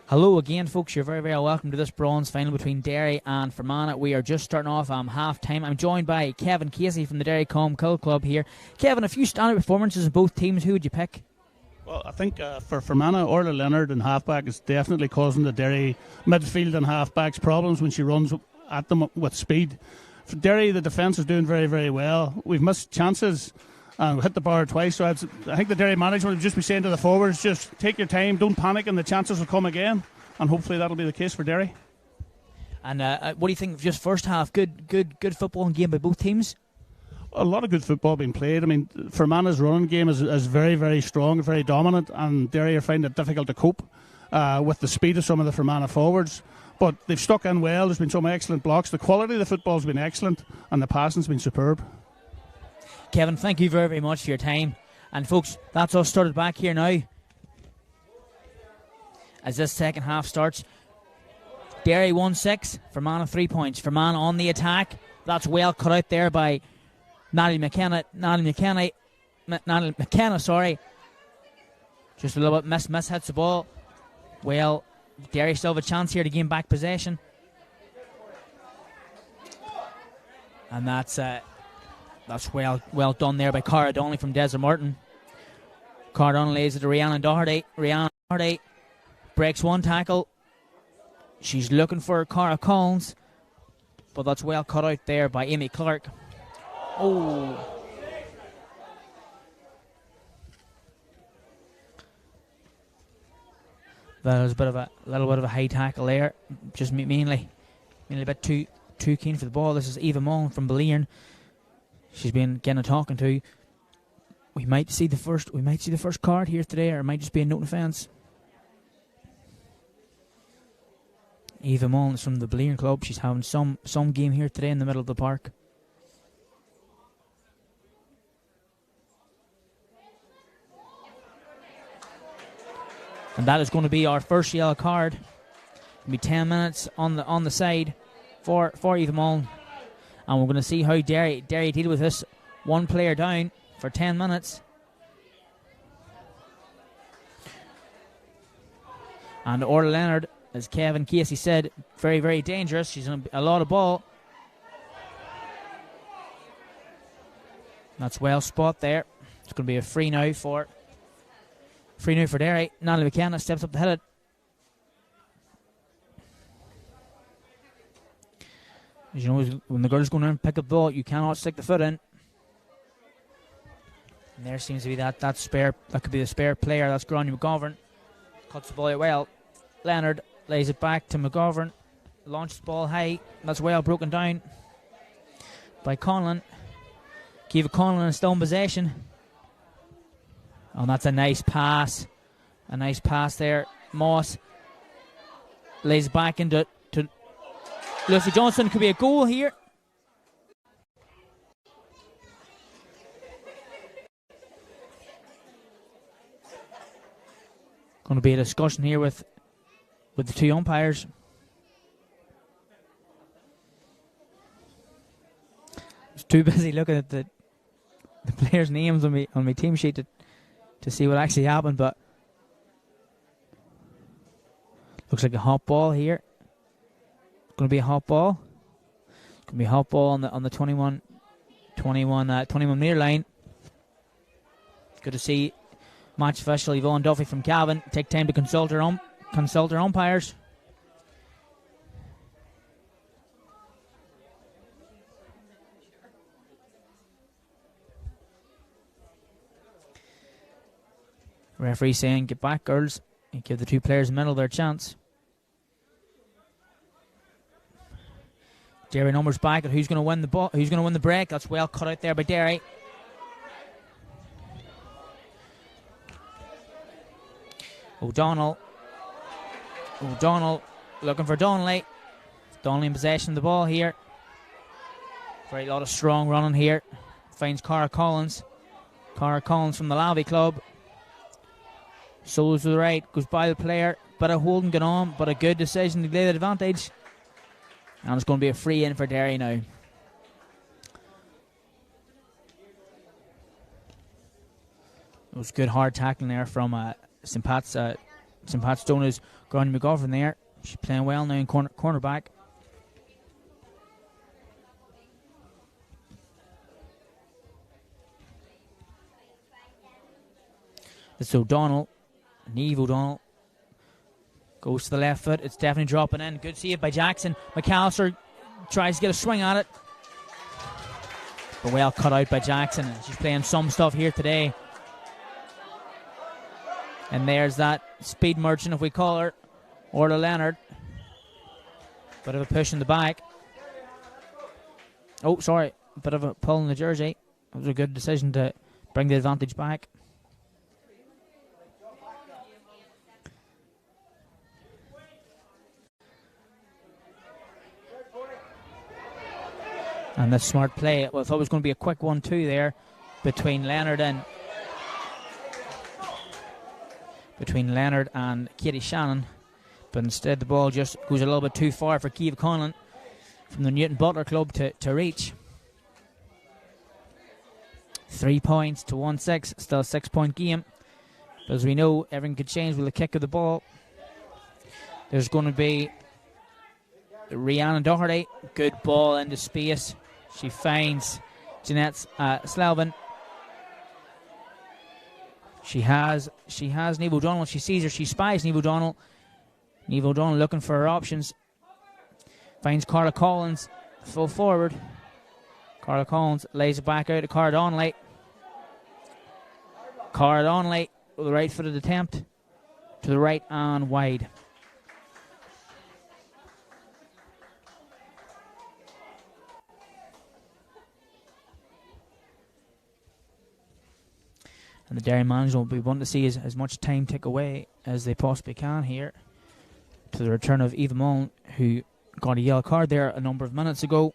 Hello again, folks. You're very, very welcome to this bronze final between Derry and Fermanagh. We are just starting off half-time. I'm joined by Kevin Casey from the Derry Kill Club here. Kevin, a few standout performances in both teams. Who would you pick? Well, I think for Fermanagh, Orla Leonard in half-back is definitely causing the Derry midfield and half-backs problems when she runs at them with speed. For Derry, the defence is doing very, very well. We've missed chances and hit the bar twice. So I think the Derry management would just be saying to the forwards, just take your time, don't panic, and the chances will come again. And hopefully that'll be the case for Derry. And what do you think of just first half? Good football game by both teams? A lot of good football being played. I mean, Fermanagh's running game is very, very strong, very dominant, and Derry are finding it difficult to cope with the speed of some of the Fermanagh forwards. But they've stuck in well. There's been some excellent blocks. The quality of the football's been excellent, and the passing's been superb. Kevin, thank you very, very much for your time. And folks, that's us started back here now. As this second half starts, Derry 1-6, Fermanagh 3 points. Fermanagh on the attack. That's well cut out there by Natalie McKenna. Just a little bit miss hits the ball. Well, Derry still have a chance here to gain back possession. And that's well done there by Cara Donnelly from Desert Martin. Cara Donnelly lays it to Rihanna Doherty. Rihanna Doherty breaks one tackle. She's looking for Cara Collins, but that's well cut out there by Amy Clark. Oh. That was a little bit of a high tackle there. Just mainly a bit too keen for the ball. This is Eva Mullen from Balliern. She's been getting a talking to. We might see the first card here today, or it might just be a note of offence. Eva Mullen is from the Balliern club. She's having some game here today in the middle of the park. And that is going to be our first yellow card. It'll be 10 minutes on the side for Eva Mullen. And we're going to see how Derry deal with this one player down for 10 minutes. And Orla Leonard, as Kevin Casey said, very, very dangerous. She's on a lot of ball. That's well spot there. It's going to be a free now for Derry. Natalie McKenna steps up to hit it. As you know, when the girl's going in and pick up the ball, you cannot stick the foot in. And there seems to be that spare. That could be the spare player. That's Gráinne McGovern. Cuts the ball out well. Leonard lays it back to McGovern. Launches the ball high. That's well broken down by Conlon. Kiva Conlon in stone possession. And that's a nice pass. A nice pass there. Moss lays it back into Lucy Johnson. Could be a goal here. Going to be a discussion here with the two umpires. I was too busy looking at the players' names on my team sheet to see what actually happened, but looks like a hot ball here. It's going to be a hot ball. It's going to be a hot ball on the 21 metre line. Good to see match official Yvonne Duffy from Cavan take time to consult her umpires. Referee saying, "Get back, girls," and give the two players in the middle their chance. Derry numbers back at who's going to win the ball, who's going to win the break. That's well cut out there by Derry. O'Donnell looking for Donnelly. Donnelly in possession of the ball here. Very lot of strong running here. Finds Cara Collins. Cara Collins from the Lavey club. Solos to the right, goes by the player. Bit of holding going on, but a good decision to play the advantage. And it's going to be a free in for Derry now. It was good hard tackling there from St. Pat's St. Pat's Stone is Gráinne McGovern there. She's playing well now in cornerback. It's O'Donnell. Niamh O'Donnell goes to the left foot. It's definitely dropping in. Good save by Jackson. McAllister tries to get a swing at it, but well cut out by Jackson. She's playing some stuff here today. And there's that speed merchant, if we call her, Orla Leonard. Bit of a push in the back. Oh, sorry. Bit of a pull in the jersey. It was a good decision to bring the advantage back. And the smart play. Well, I thought it was going to be a quick 1-2 there between Leonard and Katie Shannon. But instead the ball just goes a little bit too far for Keeve Conlon from the Newton Butler club to reach. 3 points to 1-6. Still a 6-point game. But as we know, everything could change with the kick of the ball. There's going to be Rhiannon Doherty. Good ball into space. She finds Jeanette Slavin. She has Niamh O'Donnell. She sees her. She spies Niamh O'Donnell. Niamh O'Donnell looking for her options. Finds Carla Collins full forward. Carla Collins lays it back out to Cara Donnelly. Cara Donnelly with a right-footed attempt to the right and wide. And the Derry management will be wanting to see as much time tick away as they possibly can here to the return of Eva Mullen, who got a yellow card there a number of minutes ago.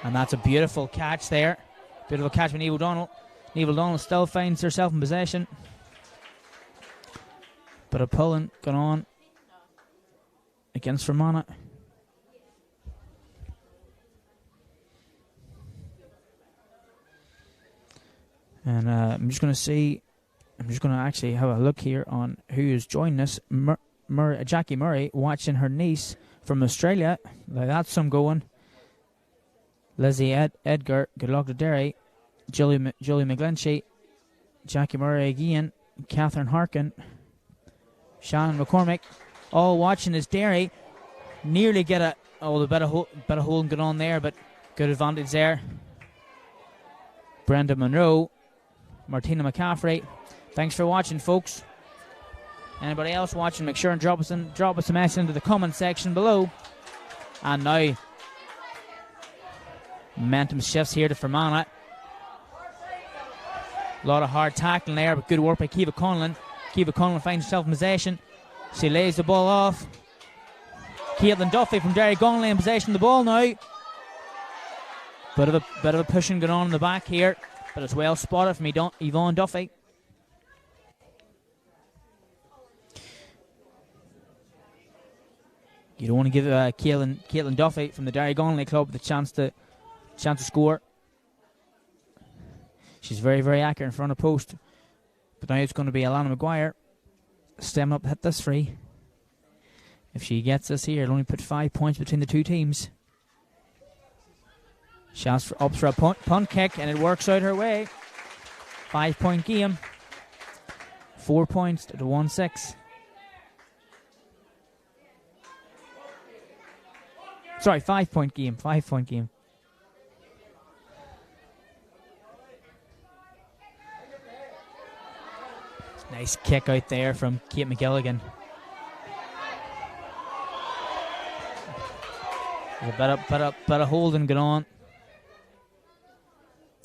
And that's a beautiful catch there. Beautiful catch by Niamh O'Donnell. Niamh O'Donnell still finds herself in possession. But a pulling going on against Fermanagh. And I'm just going to actually have a look here on who is joining us. Jackie Murray watching her niece from Australia. That's some going. Lizzie Edgar, good luck to Derry. Julie McGlinchey, Jackie Murray again, Catherine Harkin, Shannon McCormick, all watching as Derry nearly get the bit of holding going on there, but good advantage there. Brenda Monroe, Martina McCaffrey. Thanks for watching, folks. Anybody else watching, make sure and drop us a message into the comment section below. And now momentum shifts here to Fermanagh. A lot of hard tackling there, but good work by Kiva Conlon. Kiva Conlon finds herself in possession. She lays the ball off. Caitlin Duffy from Derry Gonley in possession of the ball now. Bit of a pushing going on in the back here, but it's well spotted from Yvonne Duffy. You don't want to give Caitlin Duffy from the Derry Gonley club the chance to score. She's very, very accurate in front of post. But now it's going to be Alana McGuire stemming up to hit this free. If she gets this here, it'll only put 5 points between the two teams. Shots up for a punt kick, and it works out her way. 5 point game. 4 points to 1-6. Sorry, 5 point game. 5 point game. Nice kick out there from Kate McGilligan. There's a bit of holding going on.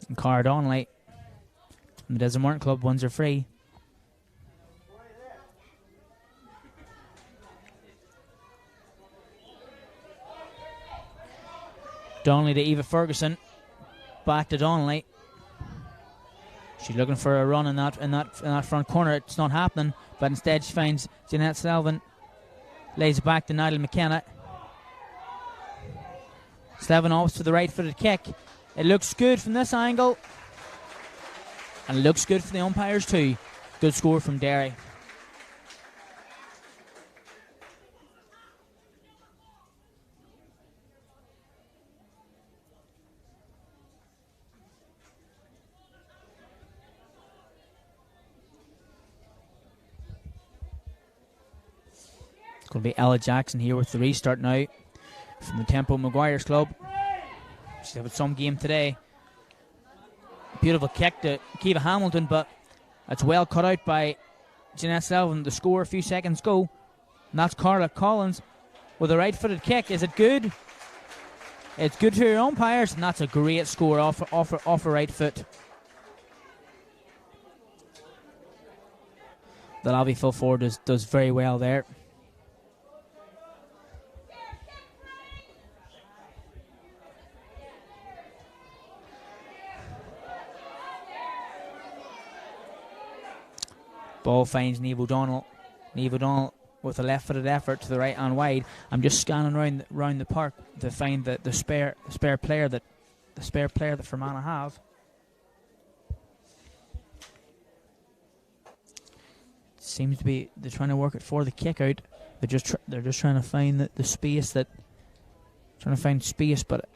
And Cara Donnelly from the Desert Morton Club wins her free. Donnelly to Eva Ferguson. Back to Donnelly. She's looking for a run in that front corner. It's not happening, but instead she finds Jeanette Selvin. Lays it back to Natalie McKenna. Slevin opts for the right-footed kick. It looks good from this angle. And it looks good for the umpires too. Good score from Derry. It's going to be Ella Jackson here with the restart now from the Tempo Maguire's club. She's had some game today. Beautiful kick to Kiva Hamilton, but it's well cut out by Jeanette Sullivan. The score a few seconds ago. And that's Carla Collins with a right-footed kick. Is it good? It's good for your umpires, and that's a great score off a right foot. The Lavi full forward does very well there. Ball finds Niamh O'Donnell. Niamh O'Donnell with a left-footed effort to the right and wide. I'm just scanning around the park to find the spare player that Fermanagh have. Seems to be they're trying to work it for the kick out. They're just trying to find the space but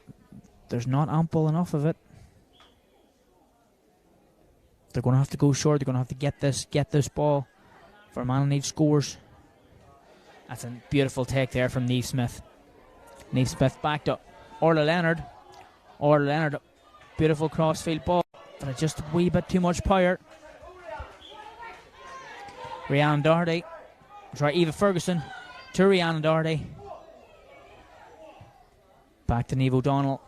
there's not ample enough of it. They're going to have to go short. They're going to have to get this ball. Fermanagh needs scores. That's a beautiful take there from Niamh Smith. Niamh Smith back to Orla Leonard. Orla Leonard, beautiful crossfield ball, but it's just a wee bit too much power. Rhiannon Doherty. Eva Ferguson to Rhiannon Doherty. Back to Niamh O'Donnell.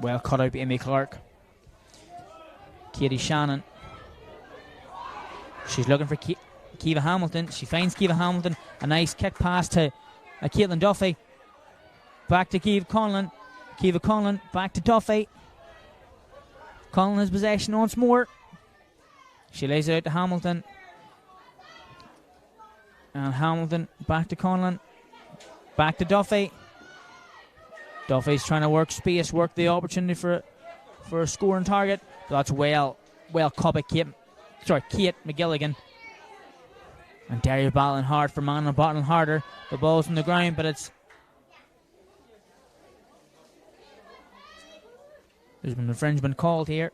Well cut out by Amy Clark. Katie Shannon. She's looking for Kiva Hamilton. She finds Kiva Hamilton. A nice kick pass to Caitlin Duffy. Back to Kiva Conlon. Kiva Conlon back to Duffy. Conlon has possession once more. She lays it out to Hamilton. And Hamilton back to Conlon. Back to Duffy. Duffy's trying to work space, work the opportunity for a scoring target. But that's well caught by Kate McGilligan. And Derry battling hard for man and battling harder. The ball's on the ground, but there's been infringement called here.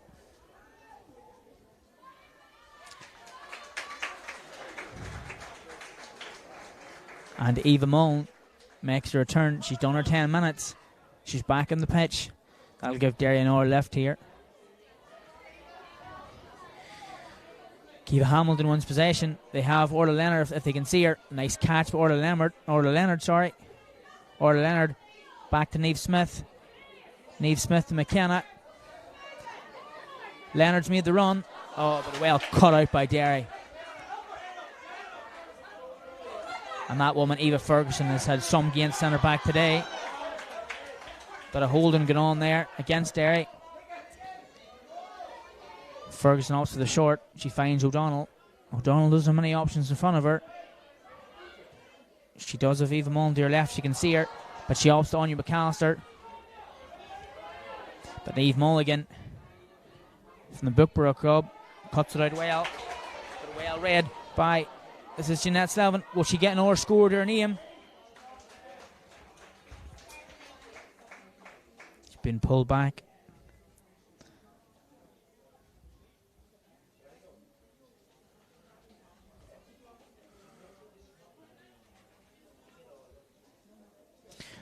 And Eva Mullen makes her return. She's done her 10 minutes. She's back in the pitch. That'll give Derry an hour left here. Kiva Hamilton wins possession. They have Orla Leonard if they can see her. Nice catch for Orla Leonard. Orla Leonard back to Niamh Smith. Niamh Smith to McKenna. Leonard's made the run. Oh, but well cut out by Derry. And that woman, Eva Ferguson, has had some gain centre back today. But a holding going on there against Derry. Ferguson opts for the short. She finds O'Donnell. O'Donnell doesn't have many options in front of her. She does have Eva Mullen to her left. She can see her. But she opts to Anya McAllister. But Eve Mulligan from the Brookborough club cuts it out well. But well read by, this is Jeanette Sullivan. Will she get an hour score to her name? She's been pulled back.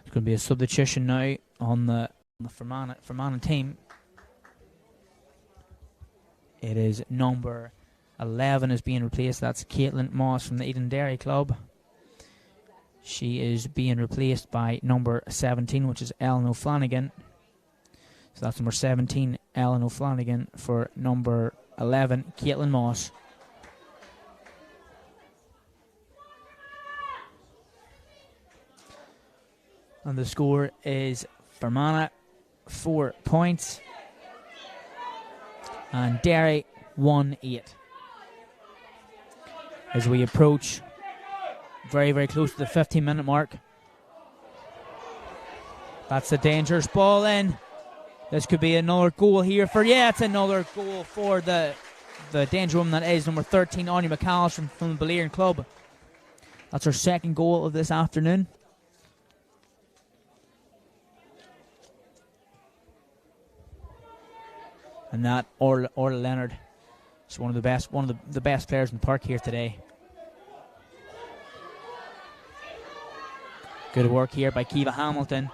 There's going to be a substitution now on the Fermanagh team. It is number 11 is being replaced. That's Caitlin Moss from the Eden Derry club. She is being replaced by number 17, which is Ellen O'Flanagan. So that's number 17, Ellen O'Flanagan, for number 11, Caitlin Moss. And the score is Fermanagh 4 points and Derry 1-8. As we approach very, very close to the 15-minute mark. That's a dangerous ball in. This could be another goal here for, it's another goal for the danger woman that is number 13, Anya McAllister from the Ballieren Club. That's her second goal of this afternoon. And that Orla Leonard is one of the best players in the park here today. Good work here by Kiva Hamilton.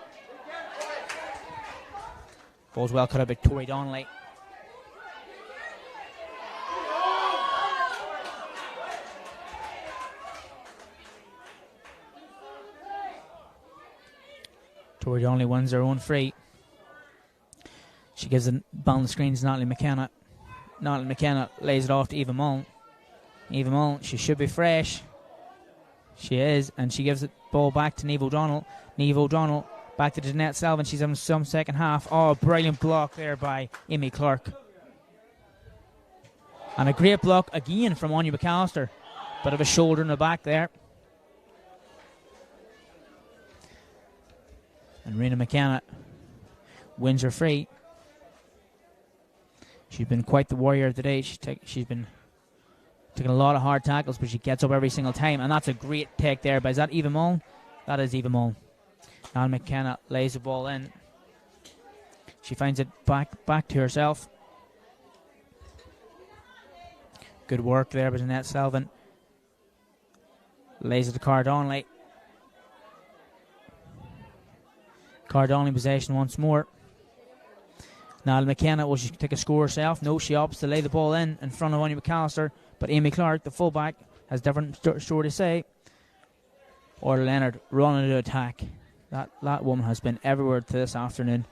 Ball's well cut out by Tori Donnelly. Tori Donnelly wins her own free. She gives it on the screen to Natalie McKenna. Natalie McKenna lays it off to Eva Mullen. Eva Mullen, she should be fresh. She is, and she gives the ball back to Niamh O'Donnell. Niamh O'Donnell back to Jeanette Selvin. She's having some second half. Oh, brilliant block there by Amy Clark. And a great block again from Anya McAllister. Bit of a shoulder in the back there. And Rena McKenna wins her free. She's been quite the warrior today. She's been taking a lot of hard tackles, but she gets up every single time. And that's a great take there. But is that Eva Mullen? That is Eva Mullen. Now McKenna lays the ball in. She finds it back to herself. Good work there by Jeanette Selvin. Lays it to Cara Donnelly. Cara Donnelly possession once more. Now McKenna, will she take a score herself? No, she opts to lay the ball in front of Anya McAllister. But Amy Clark, the fullback, has different story to say. Orla Leonard running to attack. That woman has been everywhere to this afternoon.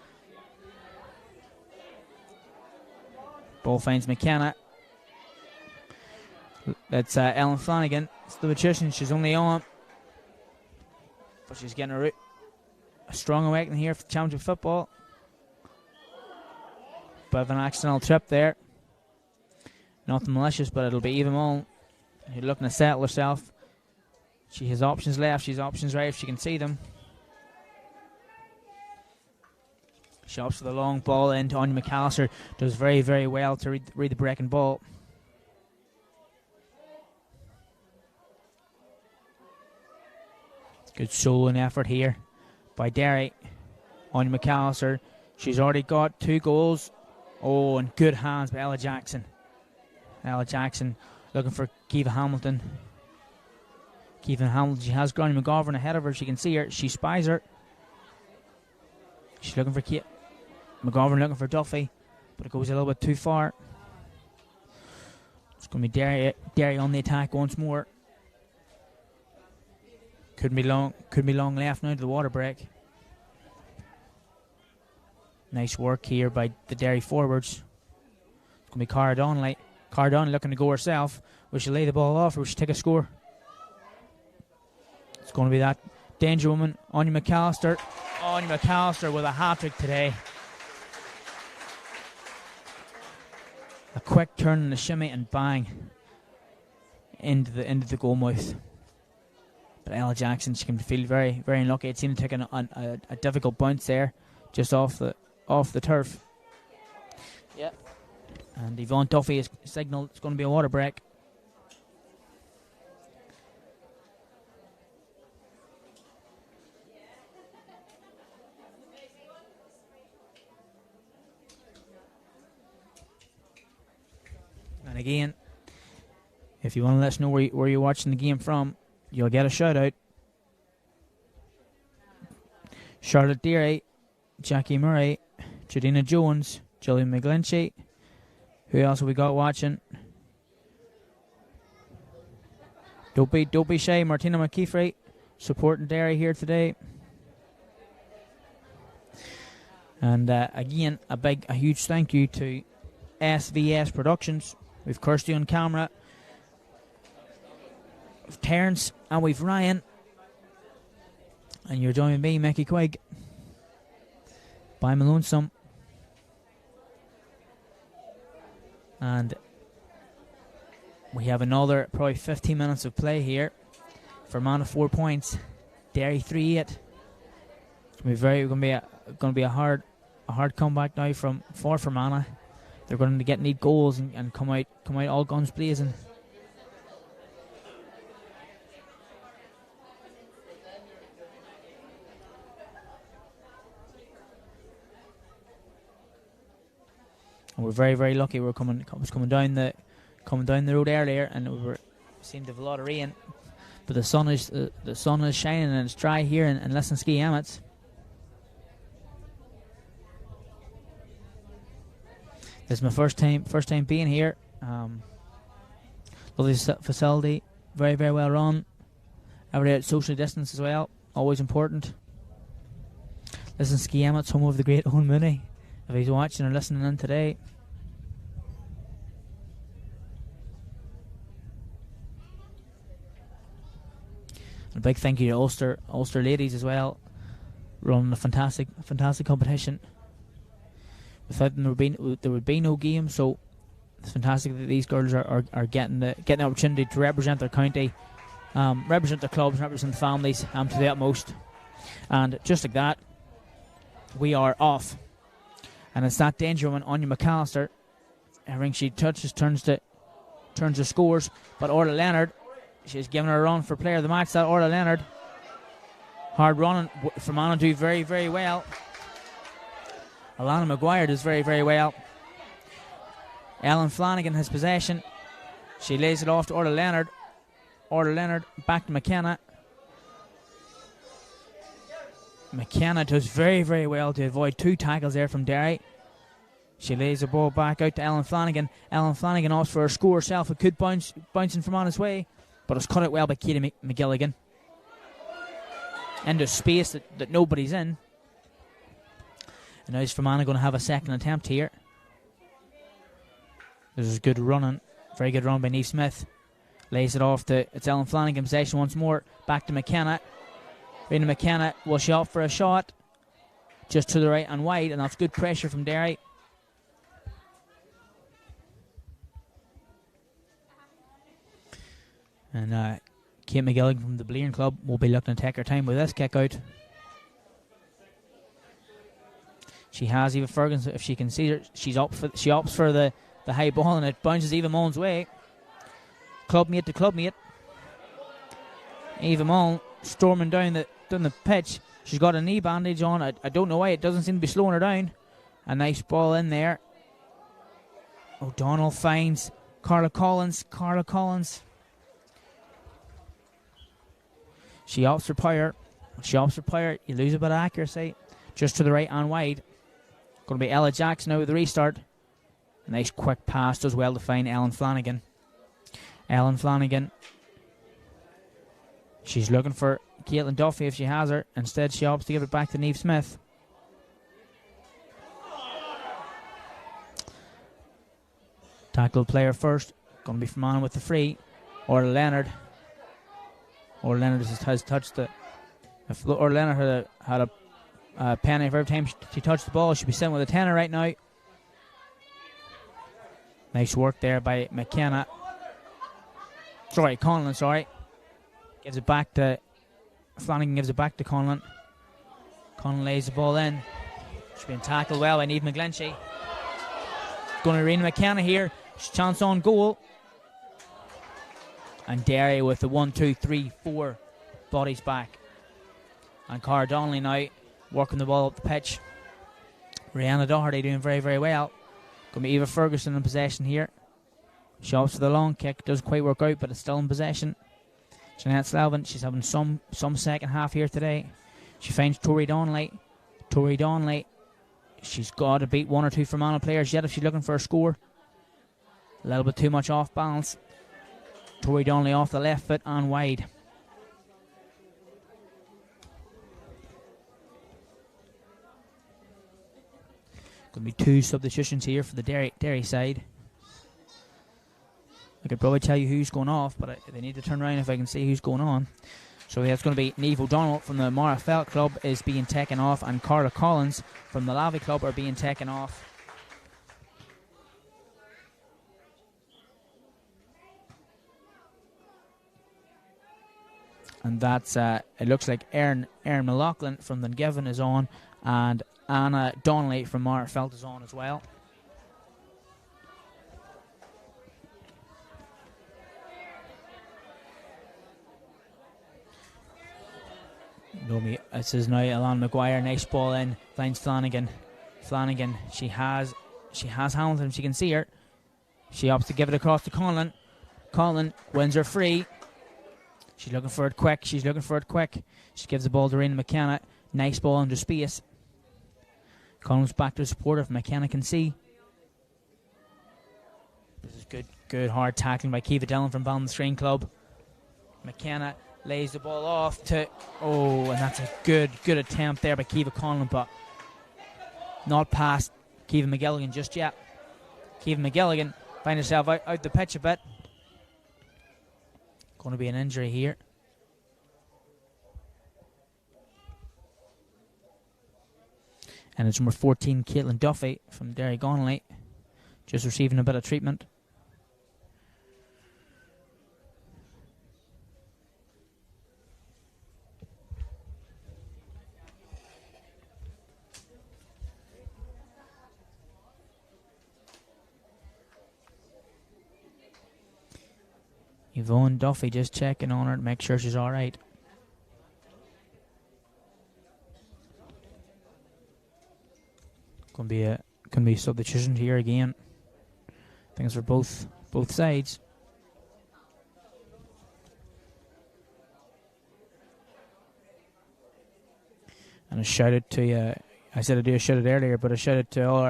Ball finds McKenna. That's Ellen Flanagan. It's the magician. She's only on. But she's getting a strong awakening here for championship football. Bit of an accidental trip there. Nothing malicious, but it'll be Eva Mullen. You're looking to settle herself. She has options left. She has options right if she can see them. She opts for the long ball into Anya McAllister. Does very, very well to read the breaking ball. Good soloing effort here by Derry. Anya McAllister. She's already got 2 goals. Oh, and good hands by Ella Jackson. Ella Jackson looking for Kiva Hamilton. Kiva Hamilton, she has Granny McGovern ahead of her. She can see her. She spies her. She's looking for McGovern, looking for Duffy, but it goes a little bit too far. It's going to be Derry on the attack once more. Couldn't be long left now to the water break. Nice work here by the Derry forwards. It's going to be Cara Donnelly. Cara Donnelly looking to go herself. Will she lay the ball off or will she take a score? It's going to be that danger woman, Anya McAllister. Anya McAllister with a hat-trick today. A quick turn and a shimmy and bang into the goal mouth. But Ella Jackson, she can feel very, very unlucky. It seemed to take a difficult bounce there, just off the turf. Yeah. And Yvonne Duffy has signalled it's going to be a water break. And again, if you want to let us know where you're watching the game from, you'll get a shout out. Charlotte Deary, Jackie Murray, Jadina Jones, Gillian McGlinchey. Who else have we got watching? Don't be shy, Martina McKeefrey supporting Derry here today. And again, a huge thank you to SVS Productions. We've Kirsty on camera, we've Terence, and we've Ryan. And you're joining me, Mickey Quigg. By my lonesome. And we have another probably 15 minutes of play here. Fermanagh 4 points, Derry 3-8. It's going to be a hard hard comeback now for Fermanagh. They're going to need goals and come out all guns blazing. And we're very, very lucky. We're coming down the road earlier, and we seemed to have a lot of rain. But the sun is shining and it's dry here in Lisnaskea Emmertts. This is my first time being here. Lovely facility, very, very well run. Everybody out social distance as well, always important. Lisnaskea Emmertts, home of the great Owen Mooney, if he's watching or listening in today. And a big thank you to Ulster ladies as well, running a fantastic competition. Without them, there would be no game. So it's fantastic that these girls are getting the opportunity to represent their county, represent their clubs, represent the families to the utmost. And just like that, we are off. And it's that danger when Anya McAllister, everything she touches turns to scores. But Orla Leonard, she's given her a run for player of the match. That Orla Leonard, hard running. Fermanagh do very, very well. Alana Maguire does very, very well. Ellen Flanagan has possession. She lays it off to Orla Leonard. Orla Leonard back to McKenna. McKenna does very, very well to avoid 2 tackles there from Derry. She lays the ball back out to Ellen Flanagan. Ellen Flanagan opts for a score herself. It could bouncing from on his way, but it's cut out well by Katie McGilligan. Into space that nobody's in. And now is Fermanagh going to have a second attempt here. This is good running. Very good run by Niamh Smith. Lays it off to it's Ellen Flanagan. Possession once more. Back to McKenna. Rena McKenna will she opt for a shot. Just to the right and wide. And that's good pressure from Derry. And Kate McGilligan from the Bleeran Club will be looking to take her time with this kick out. She has Eva Ferguson, if she can see her, she opts for the high ball, and it bounces Eva Mullen's way. Clubmate to clubmate. Eva Mullen storming down the pitch. She's got a knee bandage on. I don't know why, it doesn't seem to be slowing her down. A nice ball in there. O'Donnell finds Carla Collins. She opts for power. You lose a bit of accuracy. Just to the right and wide. Going to be Ella Jackson now with the restart. A nice quick pass, does well to find Ellen Flanagan. She's looking for Caitlin Duffy if she has her. Instead, she opts to give it back to Niamh Smith. Tackle player first. Going to be Fermanagh with the free. Orla Leonard. Has touched it. If Orla Leonard had a penny for every time she touched the ball, she'd be sitting with a tenner right now. Nice work there by McKenna. Conlon, Gives it back to Flanagan, gives it back to Conlon. Conlon lays the ball in. She's been tackled well by Niamh McGlinchey. Going to Rena McKenna here. Chance on goal. And Derry with the 1, 2, 3, 4 bodies back. And Cara Donnelly now working the ball up the pitch. Rihanna Doherty doing very, very well. Going to be Eva Ferguson in possession here. She opts for the long kick. Doesn't quite work out, but it's still in possession. Jeanette Slavin, she's having some second half here today. She finds Tori Donnelly. She's got to beat 1 or 2 Fermanagh players yet if she's looking for a score. A little bit too much off balance. Tori Donnelly off the left foot and wide. Going to be 2 substitutions here for the Derry side. I could probably tell you who's going off, but they need to turn around if I can see who's going on. So it's going to be Niamh O'Donnell from the Mara Felt Club is being taken off, and Carla Collins from the Lavey Club are being taken off. And that's, it looks like Erin McLaughlin from Dungiven is on, and Anna Donnelly from Marfelt is on as well. This is now Alan Maguire. Nice ball in. Finds Flanagan. Flanagan. She has Hamilton. She can see her. She opts to give it across to Conlon. Conlon wins her free. She's looking for it quick. She gives the ball to Raina McKenna. Nice ball under space. Conlon's back to the support if McKenna can see. This is good hard tackling by Kiva Dillon from Ballinascreen Club. McKenna lays the ball off to, and that's a good attempt there by Kiva Conlon, but not past Kiva McGilligan just yet. Kiva McGilligan finds herself out the pitch a bit. Going to be an injury here. And it's number 14, Caitlin Duffy from Derry Gonley, just receiving a bit of treatment. Yvonne Duffy just checking on her to make sure she's alright. Going to be substitution here again. Things for both sides. And a shout out to I said I'd do a shout out earlier, but a shout out to all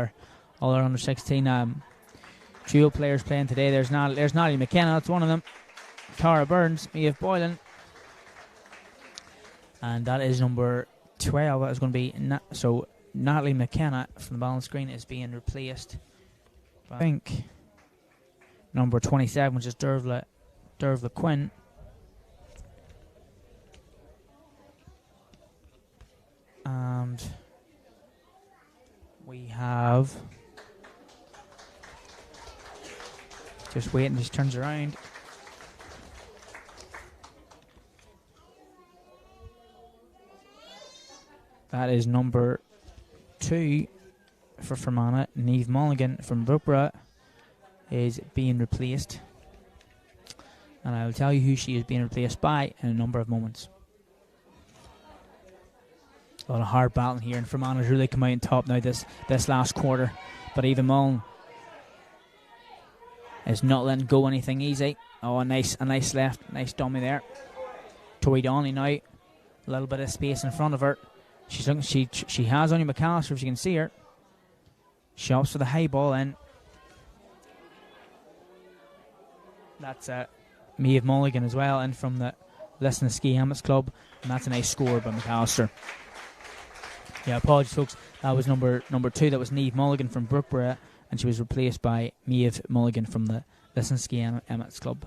our under 16 trio players playing today. There's Natalie McKenna, that's one of them. Tara Burns, Maeve Boylan, and that is number 12. That is going to be so Natalie McKenna from the Ballinascreen is being replaced by, I think, number 27, which is Dervla Quinn. And we have, just waiting, she turns around. That is number 2 for Fermanagh. Niamh Mulligan from Brookborough is being replaced. And I will tell you who she is being replaced by in a number of moments. A lot of hard battling here, and Fermanagh's really come out on top now this last quarter. But Eva Mullen is not letting go anything easy. Oh, a nice left, nice dummy there. Tori Donnelly now, a little bit of space in front of her. She's looking. She has only McAllister, if you can see her. She opts for the high ball in. That's Maeve Mulligan as well, and from the Lisnaskea Emmertts Club, and that's a nice score by McAllister. Yeah, apologies, folks. That was number 2. That was Niamh Mulligan from Brookborough, and she was replaced by Maeve Mulligan from the Lisnaskea Emmertts Club.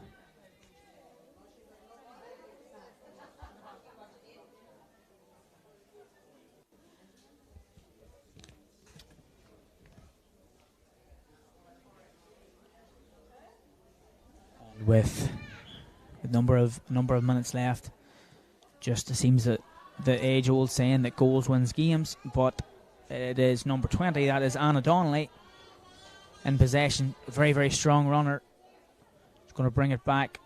With a number of minutes left, just seems that the age-old saying that goals wins games, but it is number 20, that is Anna Donnelly, in possession. A very, very strong runner. She's going to bring it back.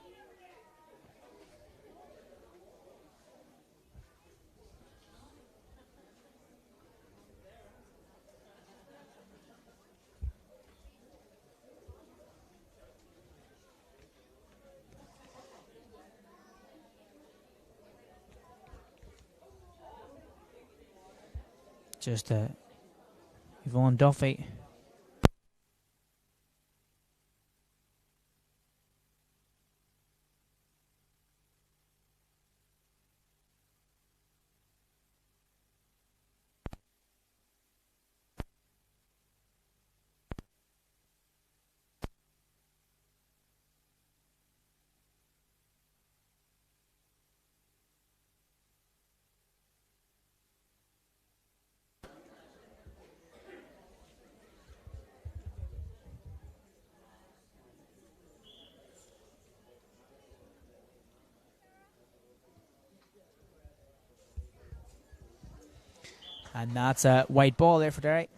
Just Yvonne Duffy. And that's a white ball there for Derry.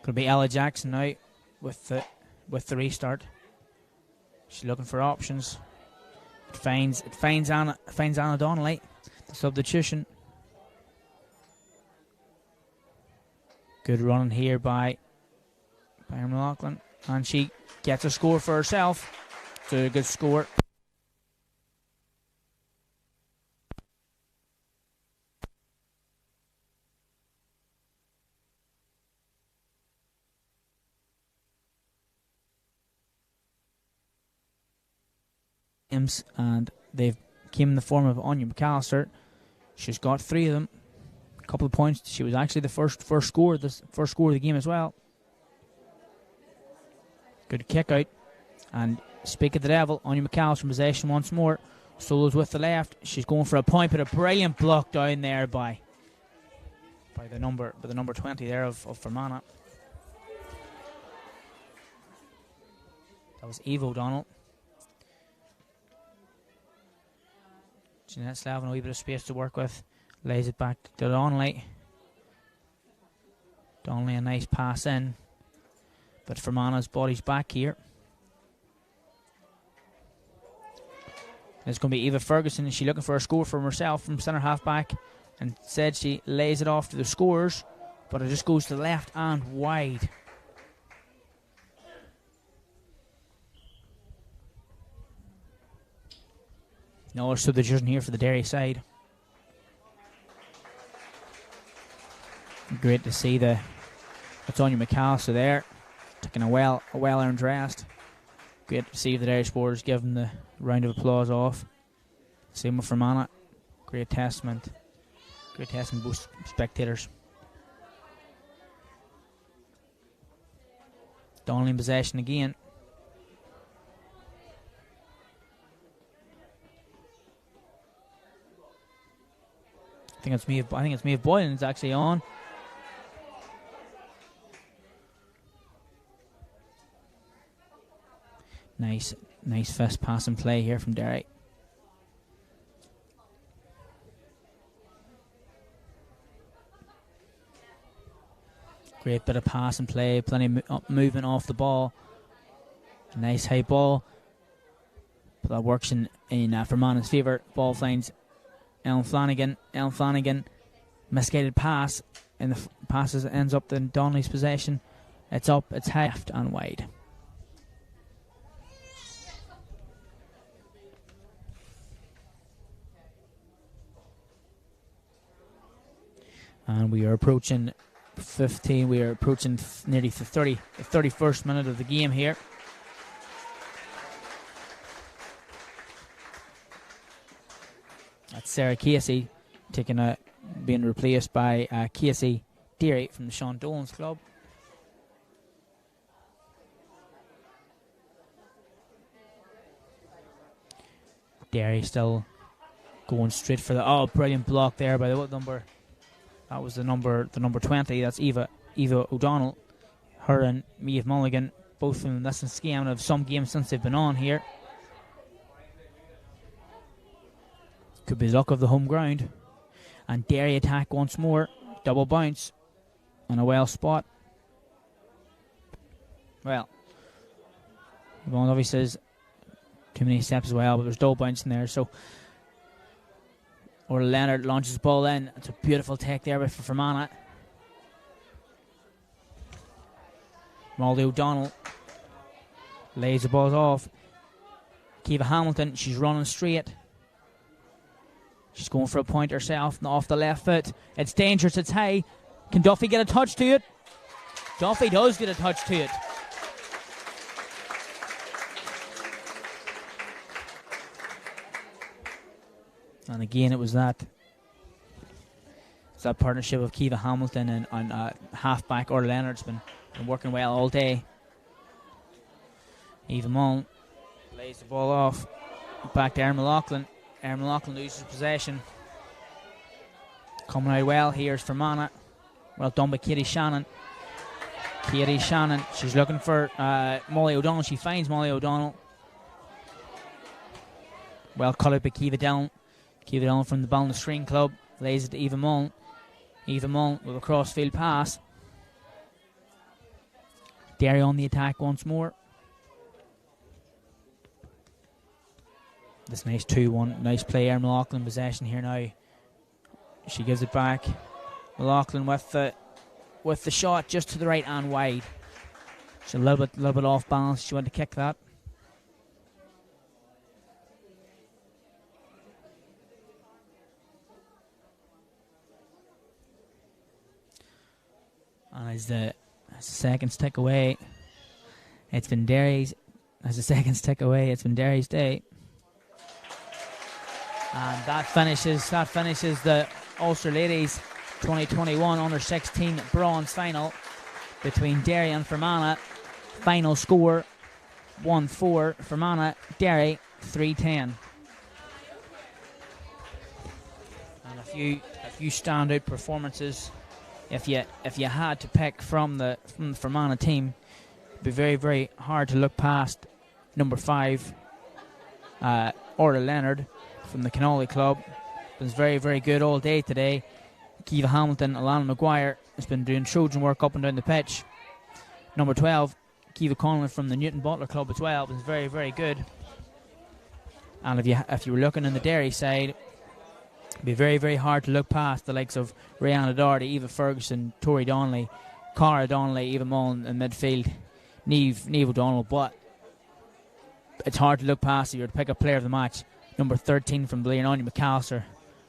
Could be Ella Jackson now with the restart. She's looking for options. It finds Anna Donnelly. The substitution. Good running here by McLaughlin, and she gets a score for herself. It's a good score. And they've came in the form of Anya McAllister. She's got 3 of them. A couple of points. She was actually the first score of the game as well. Good kick out. And speak of the devil, Anya McAllister in possession once more. Solos with the left. She's going for a point, but a brilliant block down there by the number 20 there of Fermanagh. That was Eve O'Donnell. Jeanette Slavin, a wee bit of space to work with. Lays it back to Donnelly. Donnelly, a nice pass in. But Fermanagh's body's back here. It's going to be Eva Ferguson. She's looking for a score from herself from centre half back. And said she lays it off to the scorers. But it just goes to the left and wide. No substitution here for the Derry side. Great to see it's Anya McAllister there, taking a well earned rest. Great to see the Derry supporters give them the round of applause off. Same with Fermanagh. Great testament. Great testament to both spectators. Donnelly in possession again. I think it's Maeve Boylan's actually on. Nice fist pass and play here from Derry. Great bit of pass and play, plenty of movement off the ball. Nice high ball, but that works in Fermanagh's favour. Ball finds Ellen Flanagan, misguided pass, and the passes ends up in Donnelly's possession. It's up, it's left and wide. And we are approaching 15. We are approaching nearly the 31st minute of the game here. That's Sarah Casey being replaced by Casey Derry from the Sean Dolan's club. Derry still going straight for the brilliant block there by the number. That was the number 20. That's Eva O'Donnell. Her and Maeve Mulligan, both from Lisnaskea Emmertts, have some games since they've been on here. Could be luck of the home ground. And Derry attack once more. Double bounce. And a well spot. Well, Yvonne obviously says too many steps as well, but there's double bounce in there. So, or Leonard launches the ball in. It's a beautiful take there for Fermanagh. Molly O'Donnell lays the balls off. Kiva Hamilton, she's running straight. She's going for a point herself, off the left foot. It's dangerous, it's high. Can Duffy get a touch to it? Duffy does get a touch to it. And again, it was that partnership of Kiva Hamilton and half-back Orla Leonard's been working well all day. Eva Mullen lays the ball off. Back to Erin McLaughlin. Erin McLaughlin loses possession. Coming out well here is Fermanagh. Well done by Katie Shannon. Katie Shannon, she's looking for Molly O'Donnell. She finds Molly O'Donnell. Well cut out by Kiva Dillon. Kiva Dillon from the Ballinascreen Club lays it to Eva Mullen. Eva Mullen with a crossfield pass. Derry on the attack once more. This nice 2-1. Nice play here. McLaughlin possession here now. She gives it back. McLaughlin with the shot just to the right and wide. She's a little bit off balance. She wanted to kick that. And as the seconds tick away, it's been Derry's. As the seconds tick away, it's been Derry's day. And that finishes the Ulster Ladies 2021 Under-16 bronze final between Derry and Fermanagh. Final score 1-4 Fermanagh, Derry 3-10. And a few standout performances. If you had to pick from the Fermanagh team, it'd be very, very hard to look past number 5, Orla Leonard from the Connolly Club. Was very, very good all day today. Kiva Hamilton, Alana Maguire has been doing Trojan work up and down the pitch. Number 12, Kiva Conlon from the Newton Butler Club as well, was very, very good. And if you were looking on the Derry side, it'd be very, very hard to look past the likes of Rihanna Doherty, Eva Ferguson, Tori Donnelly, Cara Donnelly, Eva Mullen in midfield, Neve O'Donnell. But it's hard to look past if you were to pick a player of the match. Number 13 from Blair, Anya McAllister,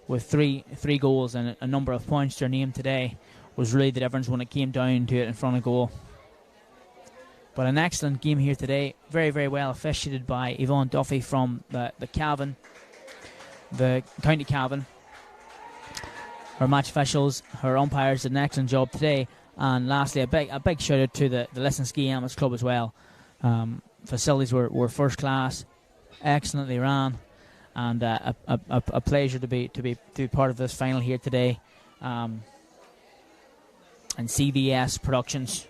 with three goals and a number of points to her name today, was really the difference when it came down to it in front of goal. But an excellent game here today. Very, very well officiated by Yvonne Duffy from the Cavan, the County Cavan. Her match officials, her umpires did an excellent job today. And lastly, a big shout out to the Lisnaskea Emmertts Club as well. Facilities were first class, excellently ran, and a pleasure to be part of this final here today. And CVS Productions,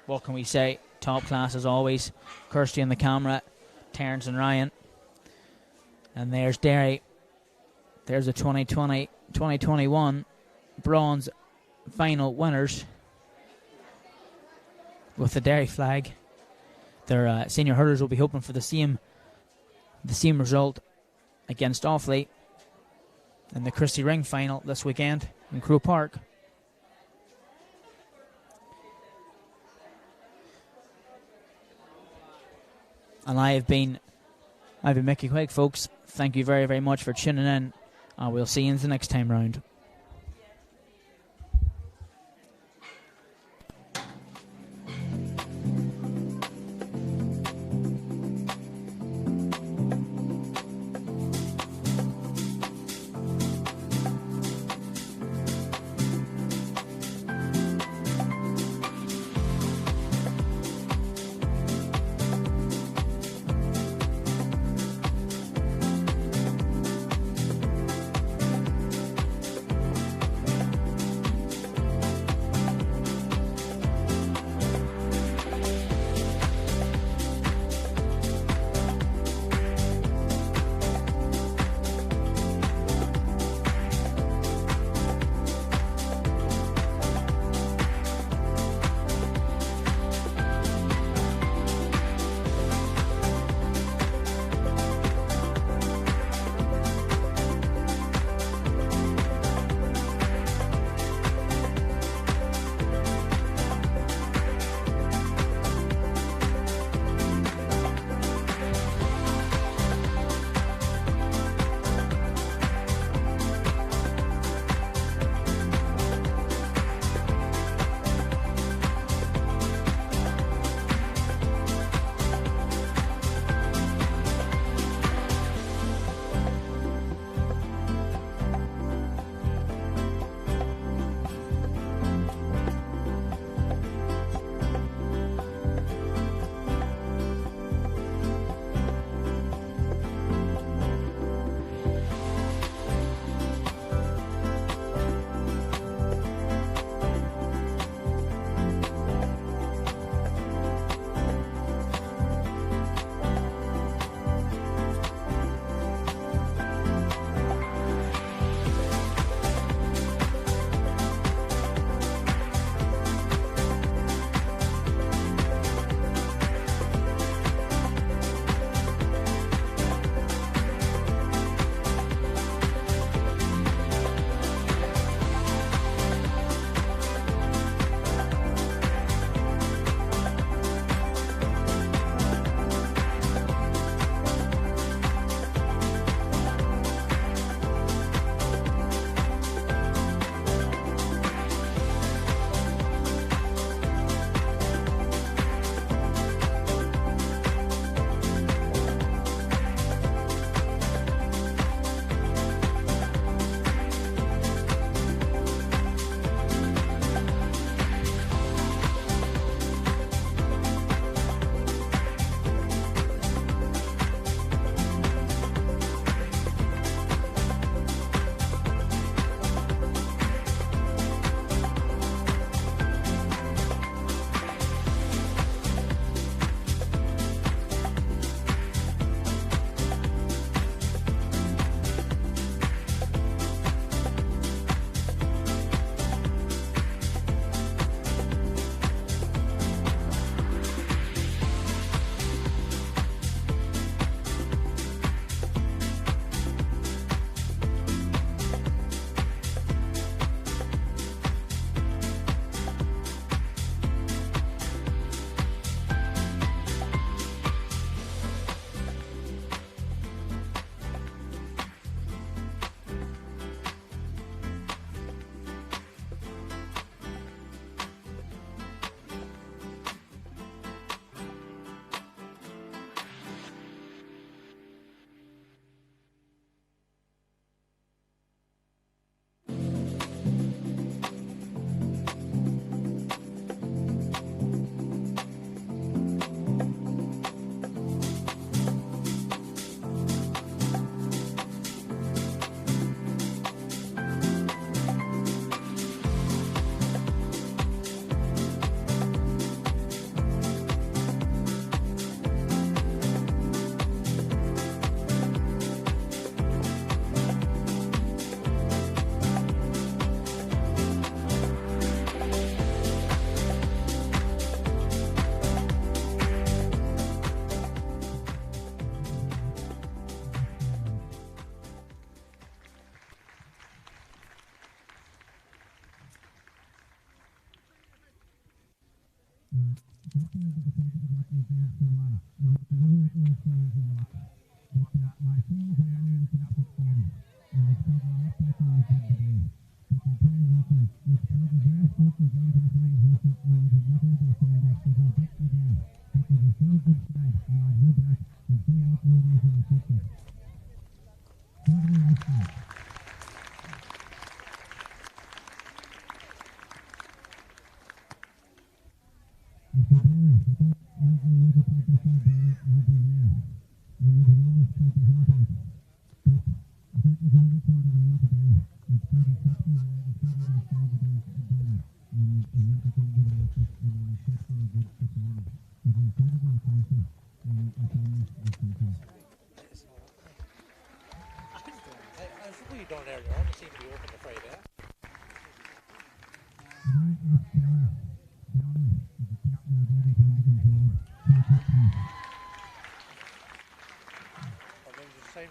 what can we say? Top class as always. Kirsty on the camera, Terence and Ryan. And there's Derry. There's the 2020-2021 bronze final winners with the Derry flag. Their senior hurlers will be hoping for the same result against Offaly in the Christie Ring final this weekend in Croke Park. And I've been Mickey Quigg, folks. Thank you very, very much for tuning in. We'll see you in the next time round.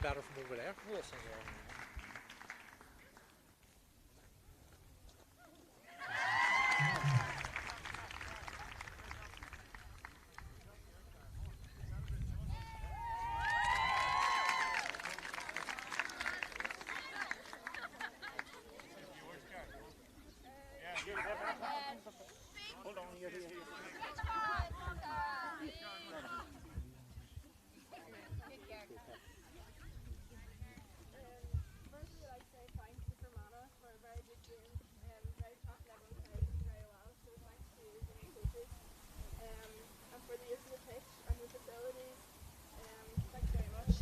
Better from over there. Hold on, here. Firstly, I'd like to say thanks to Fermanagh for a very good game. Very top level played very well, so thanks to you and your coaches. And for the use of the pitch and the facilities, thanks very much.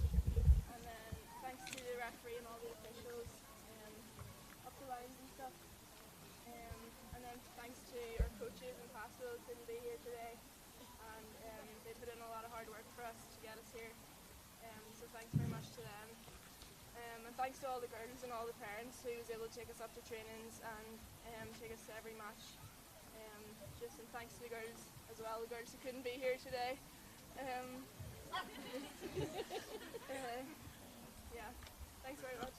And then thanks to the referee and all the officials up the lines and stuff. And then thanks to our coaches and hospitals who couldn't be here today. And they put in a lot of hard work for us to get us here. So thanks very much to them. And thanks to all the girls and all the parents who was able to take us up to trainings and take us to every match. And thanks to the girls as well, the girls who couldn't be here today. Yeah, thanks very much.